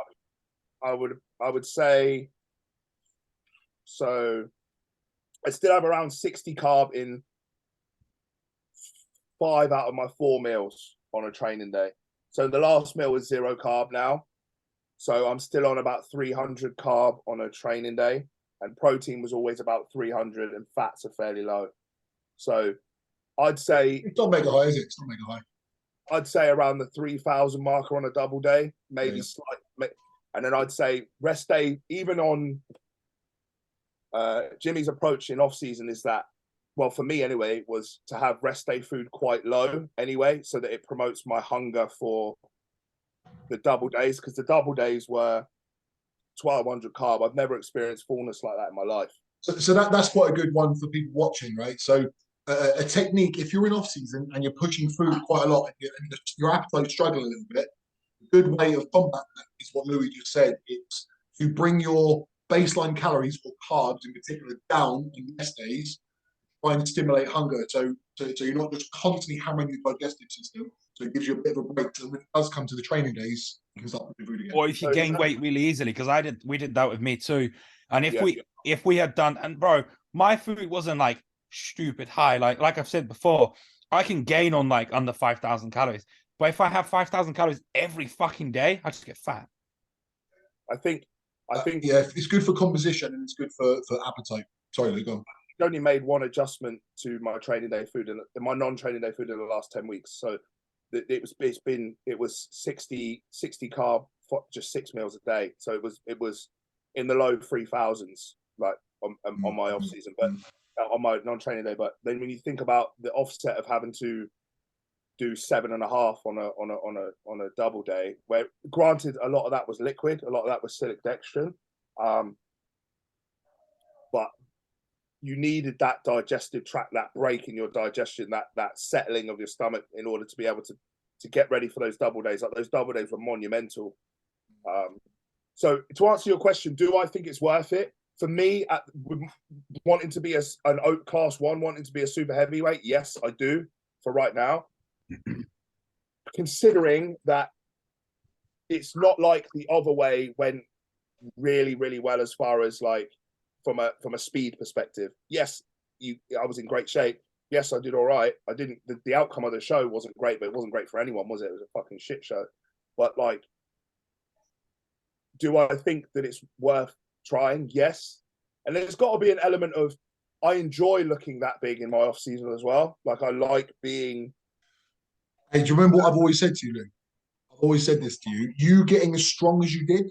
But I would say, so I still have around 60 carb in 5 out of my 4 meals on a training day. So the last meal is 0 carb now. So I'm still on about 300 carb on a training day, and protein was always about 300, and fats are fairly low. So I'd say it's not mega high, is it? It's not mega high. I'd say around the 3,000 marker on a double day, maybe slightly. And then I'd say rest day, even on Jimmy's approach in off season is that, well, for me anyway, was to have rest day food quite low anyway, so that it promotes my hunger for the double days, because the double days were 1,200 carb. I've never experienced fullness like that in my life. So that's quite a good one for people watching, right? So a technique, if you're in off season and you're pushing food quite a lot and your appetite's struggling a little bit, a good way of combating that is what Louis just said. It's to bring your baseline calories or carbs in particular down on rest days, try and stimulate hunger. So you're not just constantly hammering your digestive system. So it gives you a bit of a break. So when it does come to the training days, you can start putting food again. Or if you gain weight really easily, because we did that with me too. And if we had done, and bro, my food wasn't like stupid high. Like I've said before, I can gain on like under 5,000 calories. But if I have 5,000 calories every fucking day, I just get fat. I think yeah, it's good for composition and it's good for appetite. Sorry, Lou, go on. I only made one adjustment to my training day food and my non-training day food in the last 10 weeks. So it was 60 carb for just 6 meals a day. So it was in the low 3,000s, like on my off season, but on my non-training day. But then when you think about the offset of having to do 7.5 on a double day, where granted a lot of that was liquid, a lot of that was cyclic dextrin, but you needed that digestive tract, that break in your digestion, that settling of your stomach in order to be able to get ready for those double days. Like those double days were monumental. So to answer your question, do I think it's worth it? For me, wanting to be an class 1, wanting to be a super heavyweight, yes, I do for right now. Considering that it's not like the other way went really, really well as far as like from a speed perspective. Yes, I was in great shape. Yes, I did all right. I didn't. The outcome of the show wasn't great, but it wasn't great for anyone, was it? It was a fucking shit show. But like, do I think that it's worth trying? Yes. And there's got to be an element of I enjoy looking that big in my off season as well. Like I like being. Hey, do you remember what I've always said to you, Lou? I've always said this to you. You getting as strong as you did,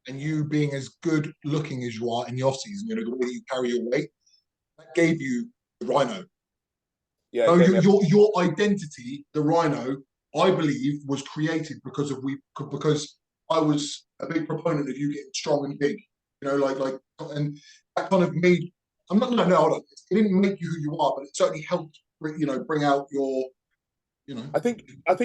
and you being as good looking as you are in the off season, you know, the way you carry your weight, that gave you the rhino. Yeah. No, your identity, the rhino, I believe, was created because I was a big proponent of you getting strong and big. You know, and that kind of made. I'm not. No, hold on. It didn't make you who you are, but it certainly helped. You know, bring out your. You know. I think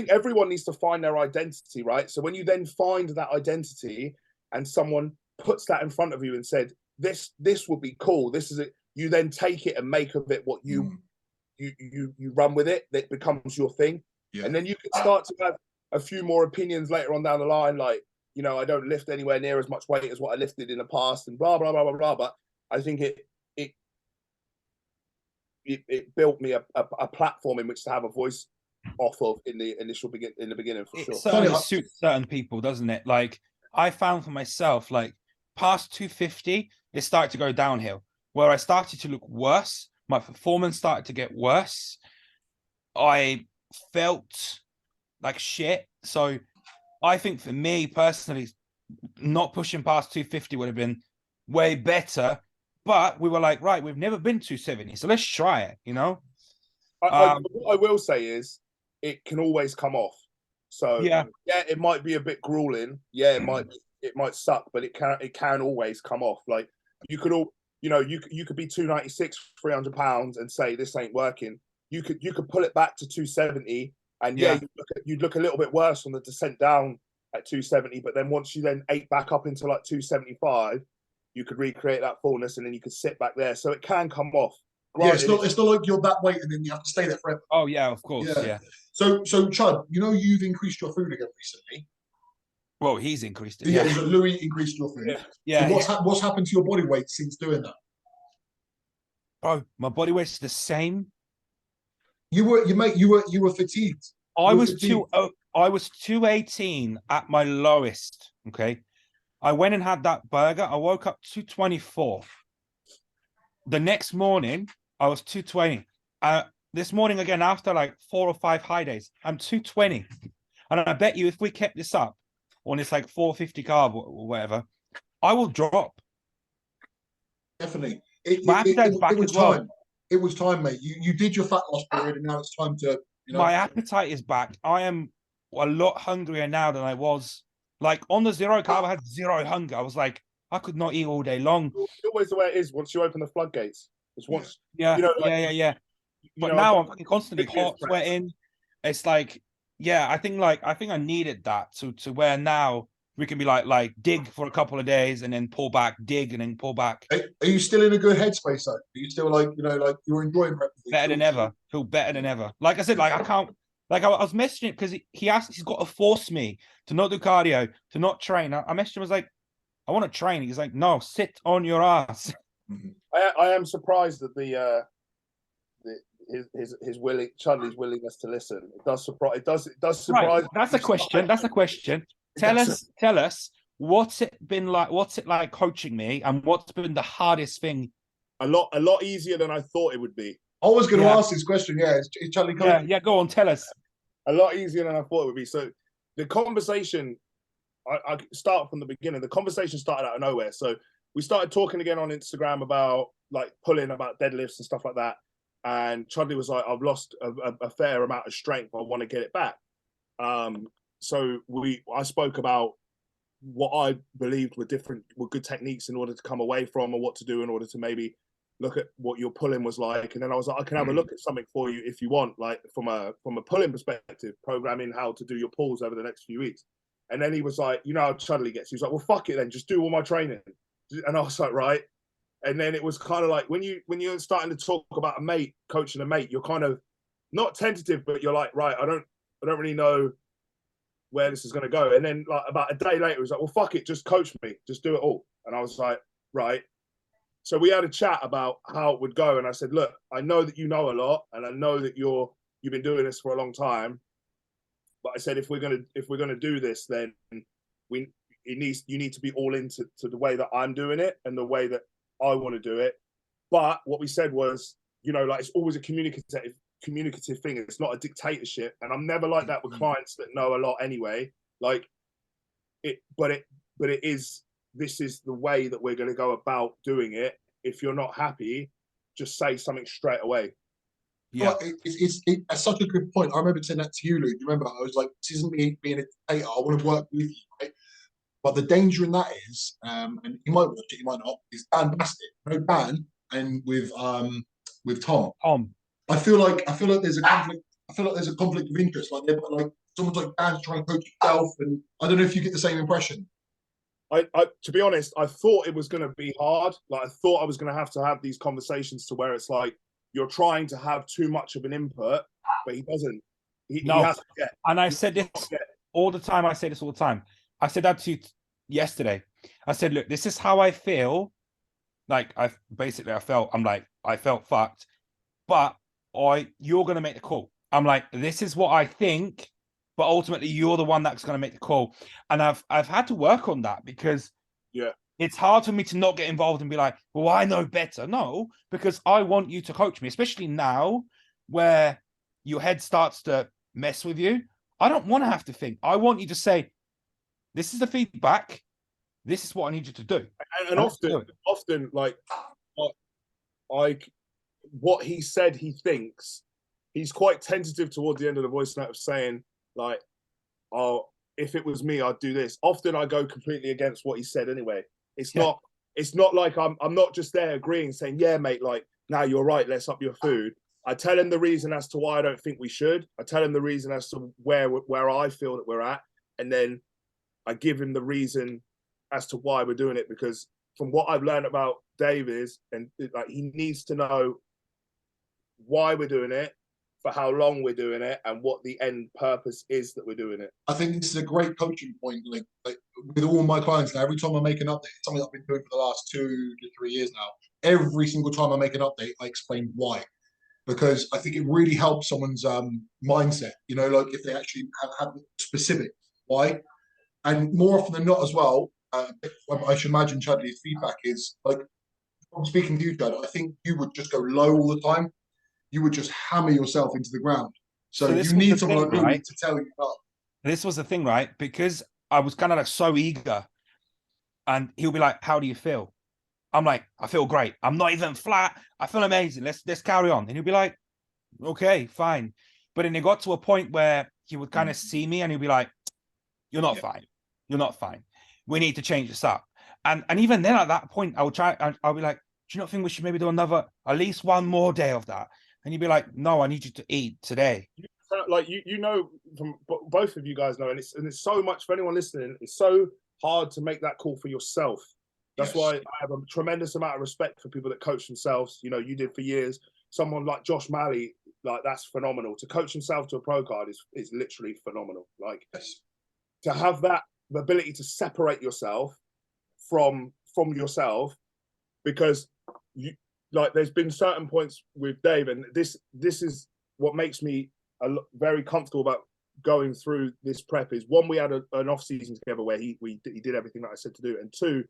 everyone needs to find their identity, right? So when you then find that identity, and someone puts that in front of you and said, "This would be cool. This is it." You then take it and make of it what you run with it. That becomes your thing, and then you can start to have a few more opinions later on down the line, like, you know, I don't lift anywhere near as much weight as what I lifted in the past, and blah blah blah blah blah. But I think it built me a platform in which to have a voice off of in the beginning for sure. It certainly suits certain people, doesn't it? Like I found for myself, like past 250, it started to go downhill. Where I started to look worse, my performance started to get worse. I felt like shit. So I think for me personally, not pushing past 250 would have been way better. But we were like, right, we've never been 270, so let's try it, you know? What I will say is it can always come off. So yeah, it might be a bit grueling. Yeah, it might suck, but it can always come off. Like you could you could be 296, 300 pounds and say this ain't working. You could pull it back to 270, and you'd look a little bit worse on the descent down at 270. But then once you then ate back up into like 275, you could recreate that fullness, and then you could sit back there. So it can come off. Granted, it's not like you're that weight and then you have to stay there forever. Oh yeah, of course. Yeah. So Chud, you know you've increased your food again recently. Well, he's increased it. Yeah. Louis increased your food. Yeah. So what's happened to your body weight since doing that? Bro, my body weight's the same. You were fatigued. I was 218 at my lowest. Okay. I went and had that burger. I woke up 224. The next morning, I was 220. This morning again, after like 4 or 5 high days, I'm 220. And I bet you if we kept this up on this like 450 carb or whatever, I will drop. Definitely. It was time. It was time, mate. You did your fat loss period, and now it's time to. You know, my appetite is back. I am a lot hungrier now than I was. Like on the zero carb, I had zero hunger. I was like, I could not eat all day long. It's always the way it is once you open the floodgates. It's once, yeah. But now I'm constantly hot, sweating. It's like, I think I needed that to where now we can be like dig for a couple of days and then pull back, dig and then pull back. Are you still in a good headspace though? Are you still like you're enjoying prep? Better than ever. Feel better than ever. Like I said, like I can't. Like I was messaging it because he's got to force me to not do cardio, to not train. I messaged him, I was like, I want to train. He's like, no, sit on your ass. I am surprised at his Chudley's willingness to listen. It does surprise. It does surprise. Right. That's a question. That's a question. Tell us what's it been like? What's it like coaching me, and what's been the hardest thing? A lot easier than I thought it would be. I was going to ask this question. Yeah, is Charlie coming? Yeah, go on, tell us. A lot easier than I thought it would be. So the conversation, I start from the beginning. The conversation started out of nowhere. So we started talking again on Instagram about like pulling, about deadlifts and stuff like that. And Chudley was like, I've lost a fair amount of strength. I want to get it back. So I spoke about what I believed were good techniques in order to come away from, or what to do in order to maybe look at what your pulling was like. And then I was like, I can have a look at something for you if you want, like from a pulling perspective, programming how to do your pulls over the next few weeks. And then he was like, you know how Chudley gets. He was like, well, fuck it then, just do all my training. And I was like, right. And then it was kind of like when you're starting to talk about a mate, coaching a mate, you're kind of not tentative, but you're like, right, I don't really know where this is going to go. And then like about a day later, he was like, well, fuck it, just coach me, just do it all. And I was like, right. So we had a chat about how it would go. And I said, look, I know that you know a lot, and I know that you've been doing this for a long time. But I said, if we're gonna do this, then you need to be all into the way that I'm doing it and the way that I want to do it. But what we said was, like, it's always a communicative thing. It's not a dictatorship. And I'm never like that with clients that know a lot anyway. Like but it is, this is the way that we're going to go about doing it. If you're not happy, just say something straight away. Yeah, it's such a good point. I remember saying that to you, Luke. You remember? I was like, "This isn't me being a dictator. I want to work with you, right?" But the danger in that is, and you might watch it, you might not. Is Dan Bassett? You know Dan, and with Tom. I feel like there's a conflict. I feel like there's a conflict of interest. Like someone's like Dan's trying to coach himself, and I don't know if you get the same impression. I to be honest, I thought it was going to be hard. Like I thought I was going to have these conversations to where it's like, you're trying to have too much of an input, but he doesn't. He has to get. And I said this all the time. I say this all the time. I said that to you yesterday. I said, look, this is how I feel. Like I felt fucked, but you're going to make the call. I'm like, this is what I think, but ultimately you're the one that's going to make the call. And I've had to work on that because it's hard for me to not get involved and be like, well, I know better. No, because I want you to coach me, especially now where your head starts to mess with you. I don't want to have to think. I want you to say, this is the feedback. This is what I need you to do. And often, like what he said he thinks, he's quite tentative towards the end of the voice note of saying, like, oh, if it was me, I'd do this. Often I go completely against what he said anyway. It's not like I'm not just there agreeing, saying, yeah, mate, like, now you're right, let's up your food. I tell him the reason as to why I don't think we should. I tell him the reason as to where I feel that we're at. And then I give him the reason as to why we're doing it. Because from what I've learned about Dave is, and like, he needs to know why we're doing it, for how long we're doing it, and what the end purpose is that we're doing it. I think this is a great coaching point. Like with all my clients now, every time I make an update, something I've been doing for the last 2 to 3 years now, every single time I make an update, I explain why. Because I think it really helps someone's mindset, like if they actually have specific why. And more often than not as well, I should imagine Chadley's feedback is like, I'm speaking to you, Chad, I think you would just go low all the time. You would just hammer yourself into the ground. So you need someone like Louis to tell you that. This was the thing, right? Because I was kind of like so eager, and he'll be like, how do you feel? I'm like, I feel great. I'm not even flat. I feel amazing. Let's carry on. And he'll be like, okay, fine. But then it got to a point where he would kind of see me and he'll be like, you're not fine. You're not fine. We need to change this up. And even then at that point, I'll be like, do you not think we should maybe do at least one more day of that? And you'd be like, no, I need you to eat today. Like, from both of you guys know, and it's so much for anyone listening, it's so hard to make that call for yourself. That's why I have a tremendous amount of respect for people that coach themselves. You did for years. Someone like Josh Malley, like, that's phenomenal. To coach himself to a pro card is literally phenomenal. Like, to have that ability to separate yourself from yourself, because there's been certain points with Dave, and this is what makes me very comfortable about going through this prep. Is one, we had an off season together where he did everything that I said to do, and two,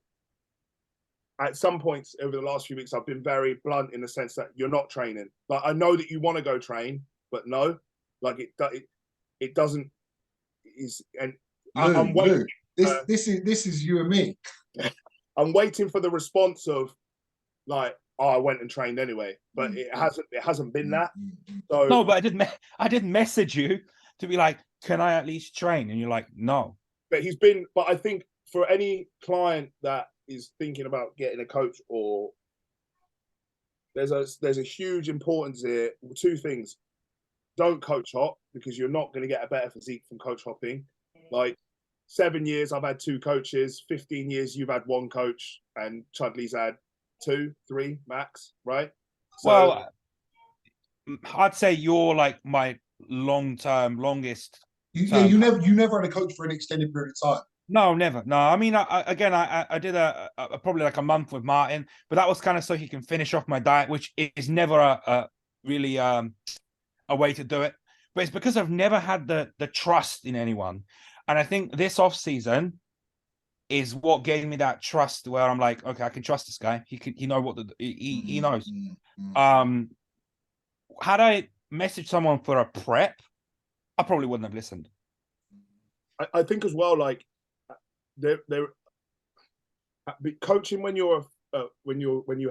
at some points over the last few weeks, I've been very blunt in the sense that you're not training. Like, I know that you want to go train, but no, like it doesn't. I'm waiting. This is you and me. I'm waiting for the response of like, oh, I went and trained anyway, but it hasn't been that. So no, but I did message you to be like, can I at least train? And you're like, no. But I think for any client that is thinking about getting a coach, or there's a huge importance here. Two things: don't coach hop, because you're not going to get a better physique from coach hopping. Like, 7 years I've had 2 coaches, 15 years you've had 1 coach, and Chudley's had 2, 3 max, right? So, well, I'd say you're like my longest So you never had a coach for an extended period of time. no, never. No, I mean, I did a probably like a month with Martin, but that was kind of so he can finish off my diet, which is never a really a way to do it. But it's because I've never had the trust in anyone, and I think this off season is what gave me that trust where I'm like, okay, I can trust this guy. He know what he knows. Had I messaged someone for a prep, I probably wouldn't have listened. I think as well, like there coaching when you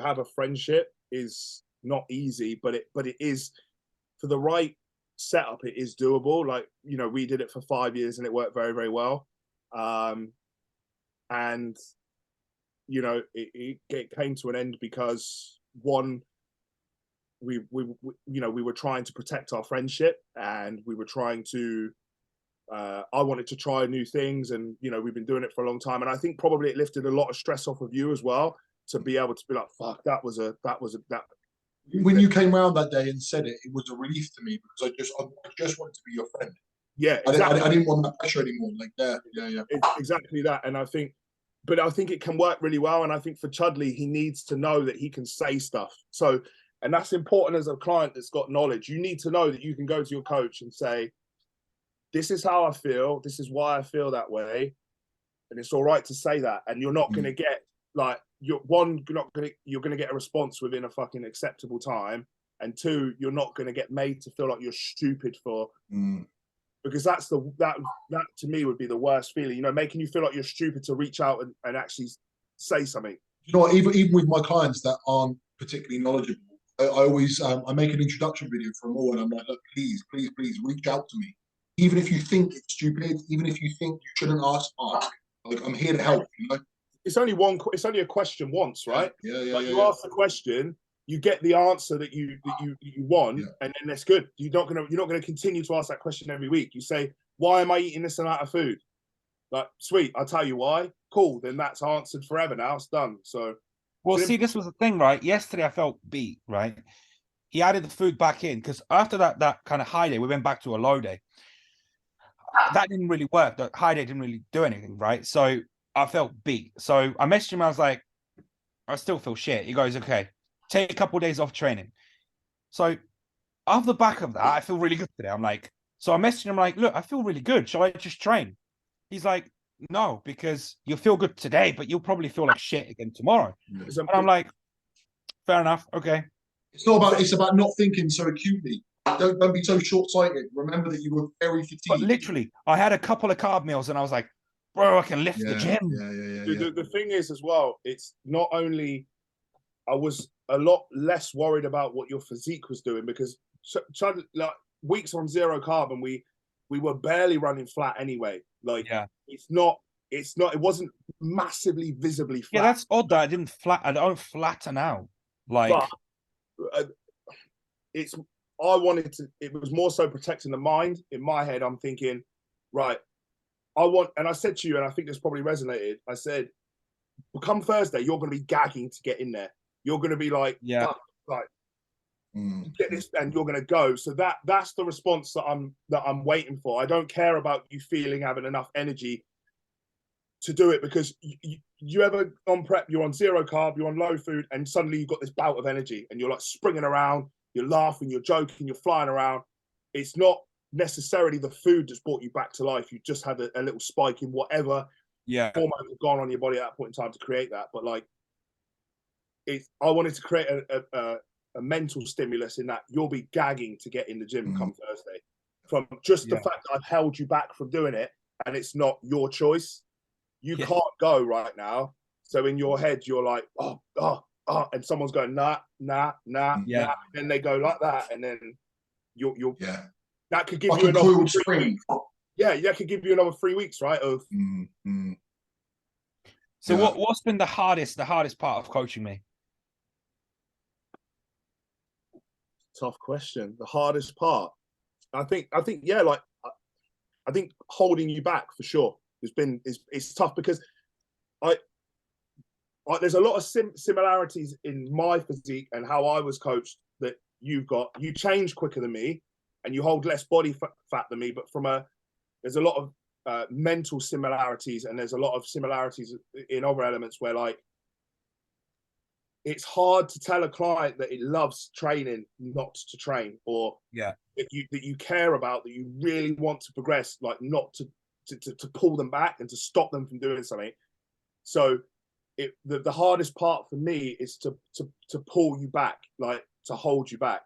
have a friendship is not easy, but it is, for the right setup, it is doable. Like, you know, we did it for 5 years and it worked very, very well. And you know, it came to an end because one, we you know, we were trying to protect our friendship, and we were trying to I wanted to try new things, and you know, we've been doing it for a long time, and I think probably it lifted a lot of stress off of you as well, to be able to be like, fuck, that was a when you came around that day and said it, it was a relief to me, because I just wanted to be your friend. Yeah, exactly. I didn't want that pressure anymore. Like, yeah. It's exactly that. And I think it can work really well. And I think for Chudley, he needs to know that he can say stuff. So, and that's important as a client that's got knowledge. You need to know that you can go to your coach and say, this is how I feel. This is why I feel that way. And it's all right to say that. And you're not going to get like, you're going to get a response within a fucking acceptable time. And two, you're not going to get made to feel like you're stupid for, because that to me would be the worst feeling, you know, making you feel like you're stupid to reach out and actually say something. You know what, even with my clients that aren't particularly knowledgeable, I always I make an introduction video for them all, and I'm like, look, please reach out to me. Even if you think it's stupid, even if you think you shouldn't ask. Like, I'm here to help, you know? It's only a question once, right? Yeah. You ask the question, you get the answer that you want, and then that's good. You're not gonna continue to ask that question every week. You say, why am I eating this amount of food? Like, sweet, I'll tell you why. Cool, then that's answered forever now. It's done. So, well, see, this was the thing, right? Yesterday I felt beat, right? He added the food back in, because after that kind of high day, we went back to a low day. That didn't really work. The high day didn't really do anything, right? So I felt beat. So I messaged him. I was like, I still feel shit. He goes, okay, take a couple of days off training. So off the back of that, I feel really good today. I'm like, so I messaged him like, look, I feel really good. Shall I just train? He's like, no, because you'll feel good today, but you'll probably feel like shit again tomorrow. And I'm like, fair enough. Okay. It's about not thinking so acutely. Don't be so short-sighted. Remember that you were very fatigued. But literally, I had a couple of carb meals and I was like, bro, I can lift the gym. The thing is as well, it's not only, I was a lot less worried about what your physique was doing, because like weeks on zero carb and we were barely running flat anyway. Like, it wasn't massively visibly flat. Yeah, that's odd that I don't flatten out. Like, but, it was more so protecting the mind. In my head, I'm thinking, right, and I said to you, and I think this probably resonated, I said, well, come Thursday, you're going to be gagging to get in there. You're going to be like, get this, and you're going to go. So that's the response that I'm waiting for. I don't care about you having enough energy to do it, because you ever on prep, you're on zero carb, you're on low food, and suddenly you've got this bout of energy and you're like springing around, you're laughing, you're joking, you're flying around. It's not necessarily the food that's brought you back to life. You just had a little spike in whatever hormones have gone on your body at that point in time to create that. But like, I wanted to create a mental stimulus in that you'll be gagging to get in the gym come Thursday, from just the fact that I've held you back from doing it, and it's not your choice. You can't go right now. So in your head, you're like, oh, and someone's going, nah. And then they go like that, and then you're that could give you another spring. Yeah, that could give you another 3 weeks, right? Of So what's been the hardest part of coaching me? Tough question. The hardest part, I think like, I think holding you back for sure. It's tough, because there's a lot of similarities in my physique and how I was coached that you've got. You change quicker than me and you hold less body fat than me, but from a there's a lot of mental similarities, and there's a lot of similarities in other elements where, like, it's hard to tell a client that it loves training not to train, or that you care about, that you really want to progress, like not to pull them back and to stop them from doing something. So the hardest part for me is to pull you back, like to hold you back,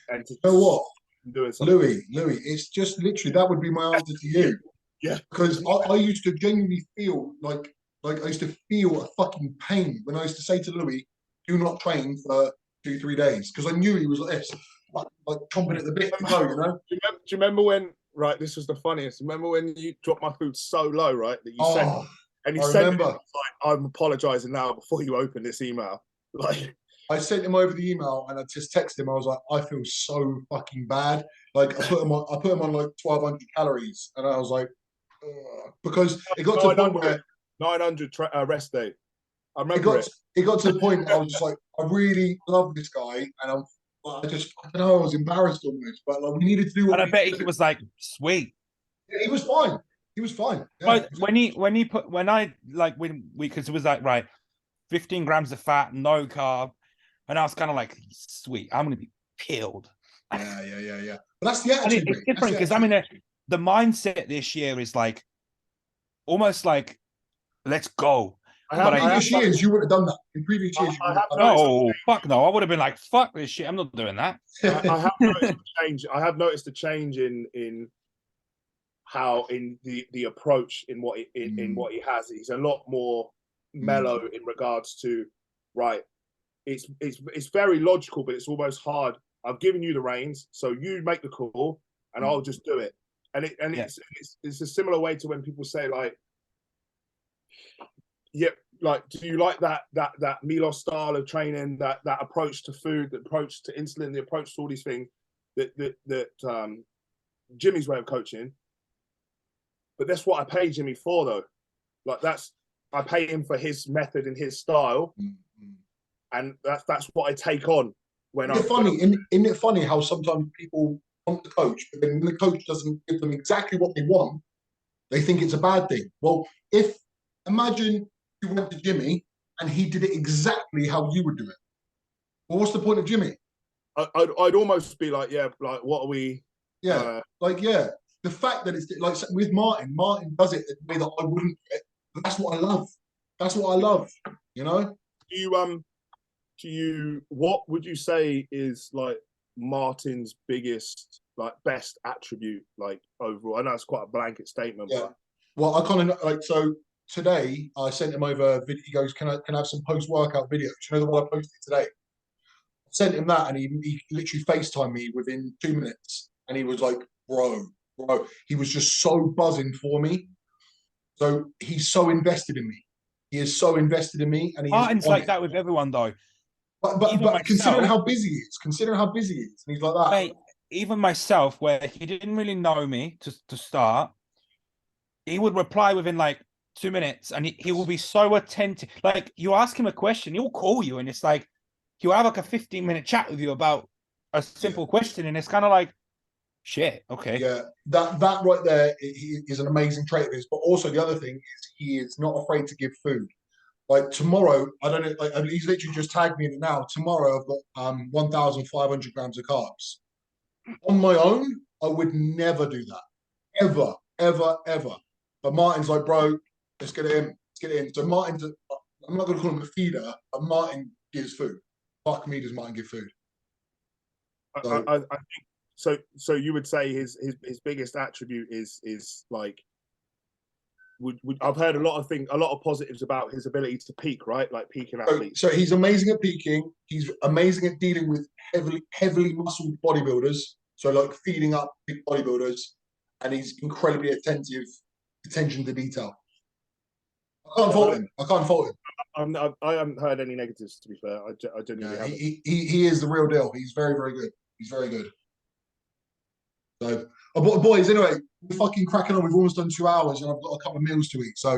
and to, you know what, doing something. Louis, it's just literally that would be my answer to you. Yeah, because I used to genuinely feel like I used to feel a fucking pain when I used to say to Louis, "Do not train for 2-3 days," because I knew he was like this, like chomping at the bit to go, you know. Do you remember when? Right, this was the funniest. Remember when you dropped my food so low, right, that you said, and you said, like, "I'm apologizing now before you open this email." Like, I sent him over the email and I just texted him. I was like, I feel so fucking bad. Like I put him on like 1,200 calories, and I was like, ugh. Because it got to the point where 900 rest day. I remember it got to the point where I was just like, I really love this guy, and I don't know, I was embarrassed almost, but like we needed to do what. And I bet he was like, sweet. Yeah, he was fine. He was fine. Yeah. But when because it was like, right, 15 grams of fat, no carb, and I was kind of like, sweet, I'm gonna be peeled. Yeah. But that's the attitude. It's different because I mean, the mindset this year is like almost like, let's go. In previous years, you would have done that. In previous years, fuck no, I would have been like, fuck this shit, I'm not doing that. I have noticed a change. I have noticed a change in how in the approach in what he has. He's a lot more mellow in regards to, right. It's very logical, but it's almost hard. I've given you the reins, so you make the call, and I'll just do it. And it's a similar way to when people say, like, yeah, like, do you like that Milos style of training, that approach to food, the approach to insulin, the approach to all these things, that Jimmy's way of coaching. But that's what I pay Jimmy for, though. Like, I pay him for his method and his style, and that's what I take on. Isn't it funny how sometimes people want the coach, but then when the coach doesn't give them exactly what they want, they think it's a bad thing. Well, imagine you went to Jimmy and he did it exactly how you would do it. Well, what's the point of Jimmy? I'd almost be like, yeah, like, what are we? Yeah, the fact that it's like with Martin does it the way that I wouldn't do it. But that's what I love. That's what I love. You know. What would you say is like Martin's biggest, like, best attribute, like, overall? I know it's quite a blanket statement. Yeah. But... Well, I kind of like, so today I sent him over a video. He goes, "Can I have some post-workout videos?" You know the one I posted today? I sent him that, and he literally FaceTimed me within 2 minutes, and he was like, bro. He was just so buzzing for me. So he's so invested in me. He is so invested in me, and Martin's like that with everyone, though. But considering how busy he is, and he's like that. Mate, even myself, where he didn't really know me to start, he would reply within like 2 minutes, and he will be so attentive. Like, you ask him a question, he'll call you, and it's like he'll have like a 15-minute chat with you about a simple question, and it's kind of like, shit, okay. Yeah, that right there is an amazing trait of his. But also the other thing is he is not afraid to give food. Like tomorrow, I don't know. Like, he's literally just tagged me in it now. Tomorrow, I've got 1,500 grams of carbs. On my own, I would never do that, ever. But Martin's like, bro, let's get it in. So Martin's, I'm not going to call him a feeder, but Martin gives food. Fuck me, does Martin give food? So, I think so. You would say his biggest attribute is like. I've heard a lot of positives about his ability to peak, right? Like peaking athletes. So he's amazing at peaking. He's amazing at dealing with heavily muscled bodybuilders. So like feeding up big bodybuilders, and he's incredibly attention to detail. I can't fault him. I haven't heard any negatives, to be fair. I genuinely haven't. He is the real deal. He's very, very good. He's very good. So, boys, anyway, we're fucking cracking on. We've almost done 2 hours, and I've got a couple of meals to eat. So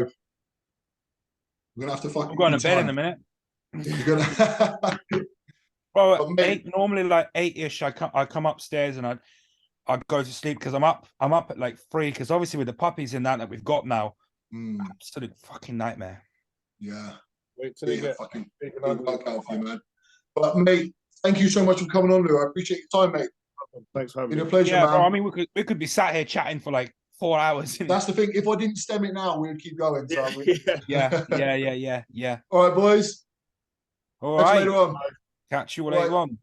we're gonna have to fucking. I'm going to bed in a minute. You're gonna. Well, normally like 8-ish. I come upstairs and I go to sleep because I'm up at like 3, because obviously with the puppies and that we've got now, absolute fucking nightmare. Yeah. Wait till they Be a get fucking big and big ugly. workout for you, man. But mate, thank you so much for coming on, Lou. I appreciate your time, mate. Thanks for having Been a me. pleasure, Yeah, man. bro. I mean, we could be sat here chatting for like 4 hours. That's the thing. If I didn't stem it now, we would keep going. So Yeah. All right, boys. All Catch you right. later on. Catch you Right. later on.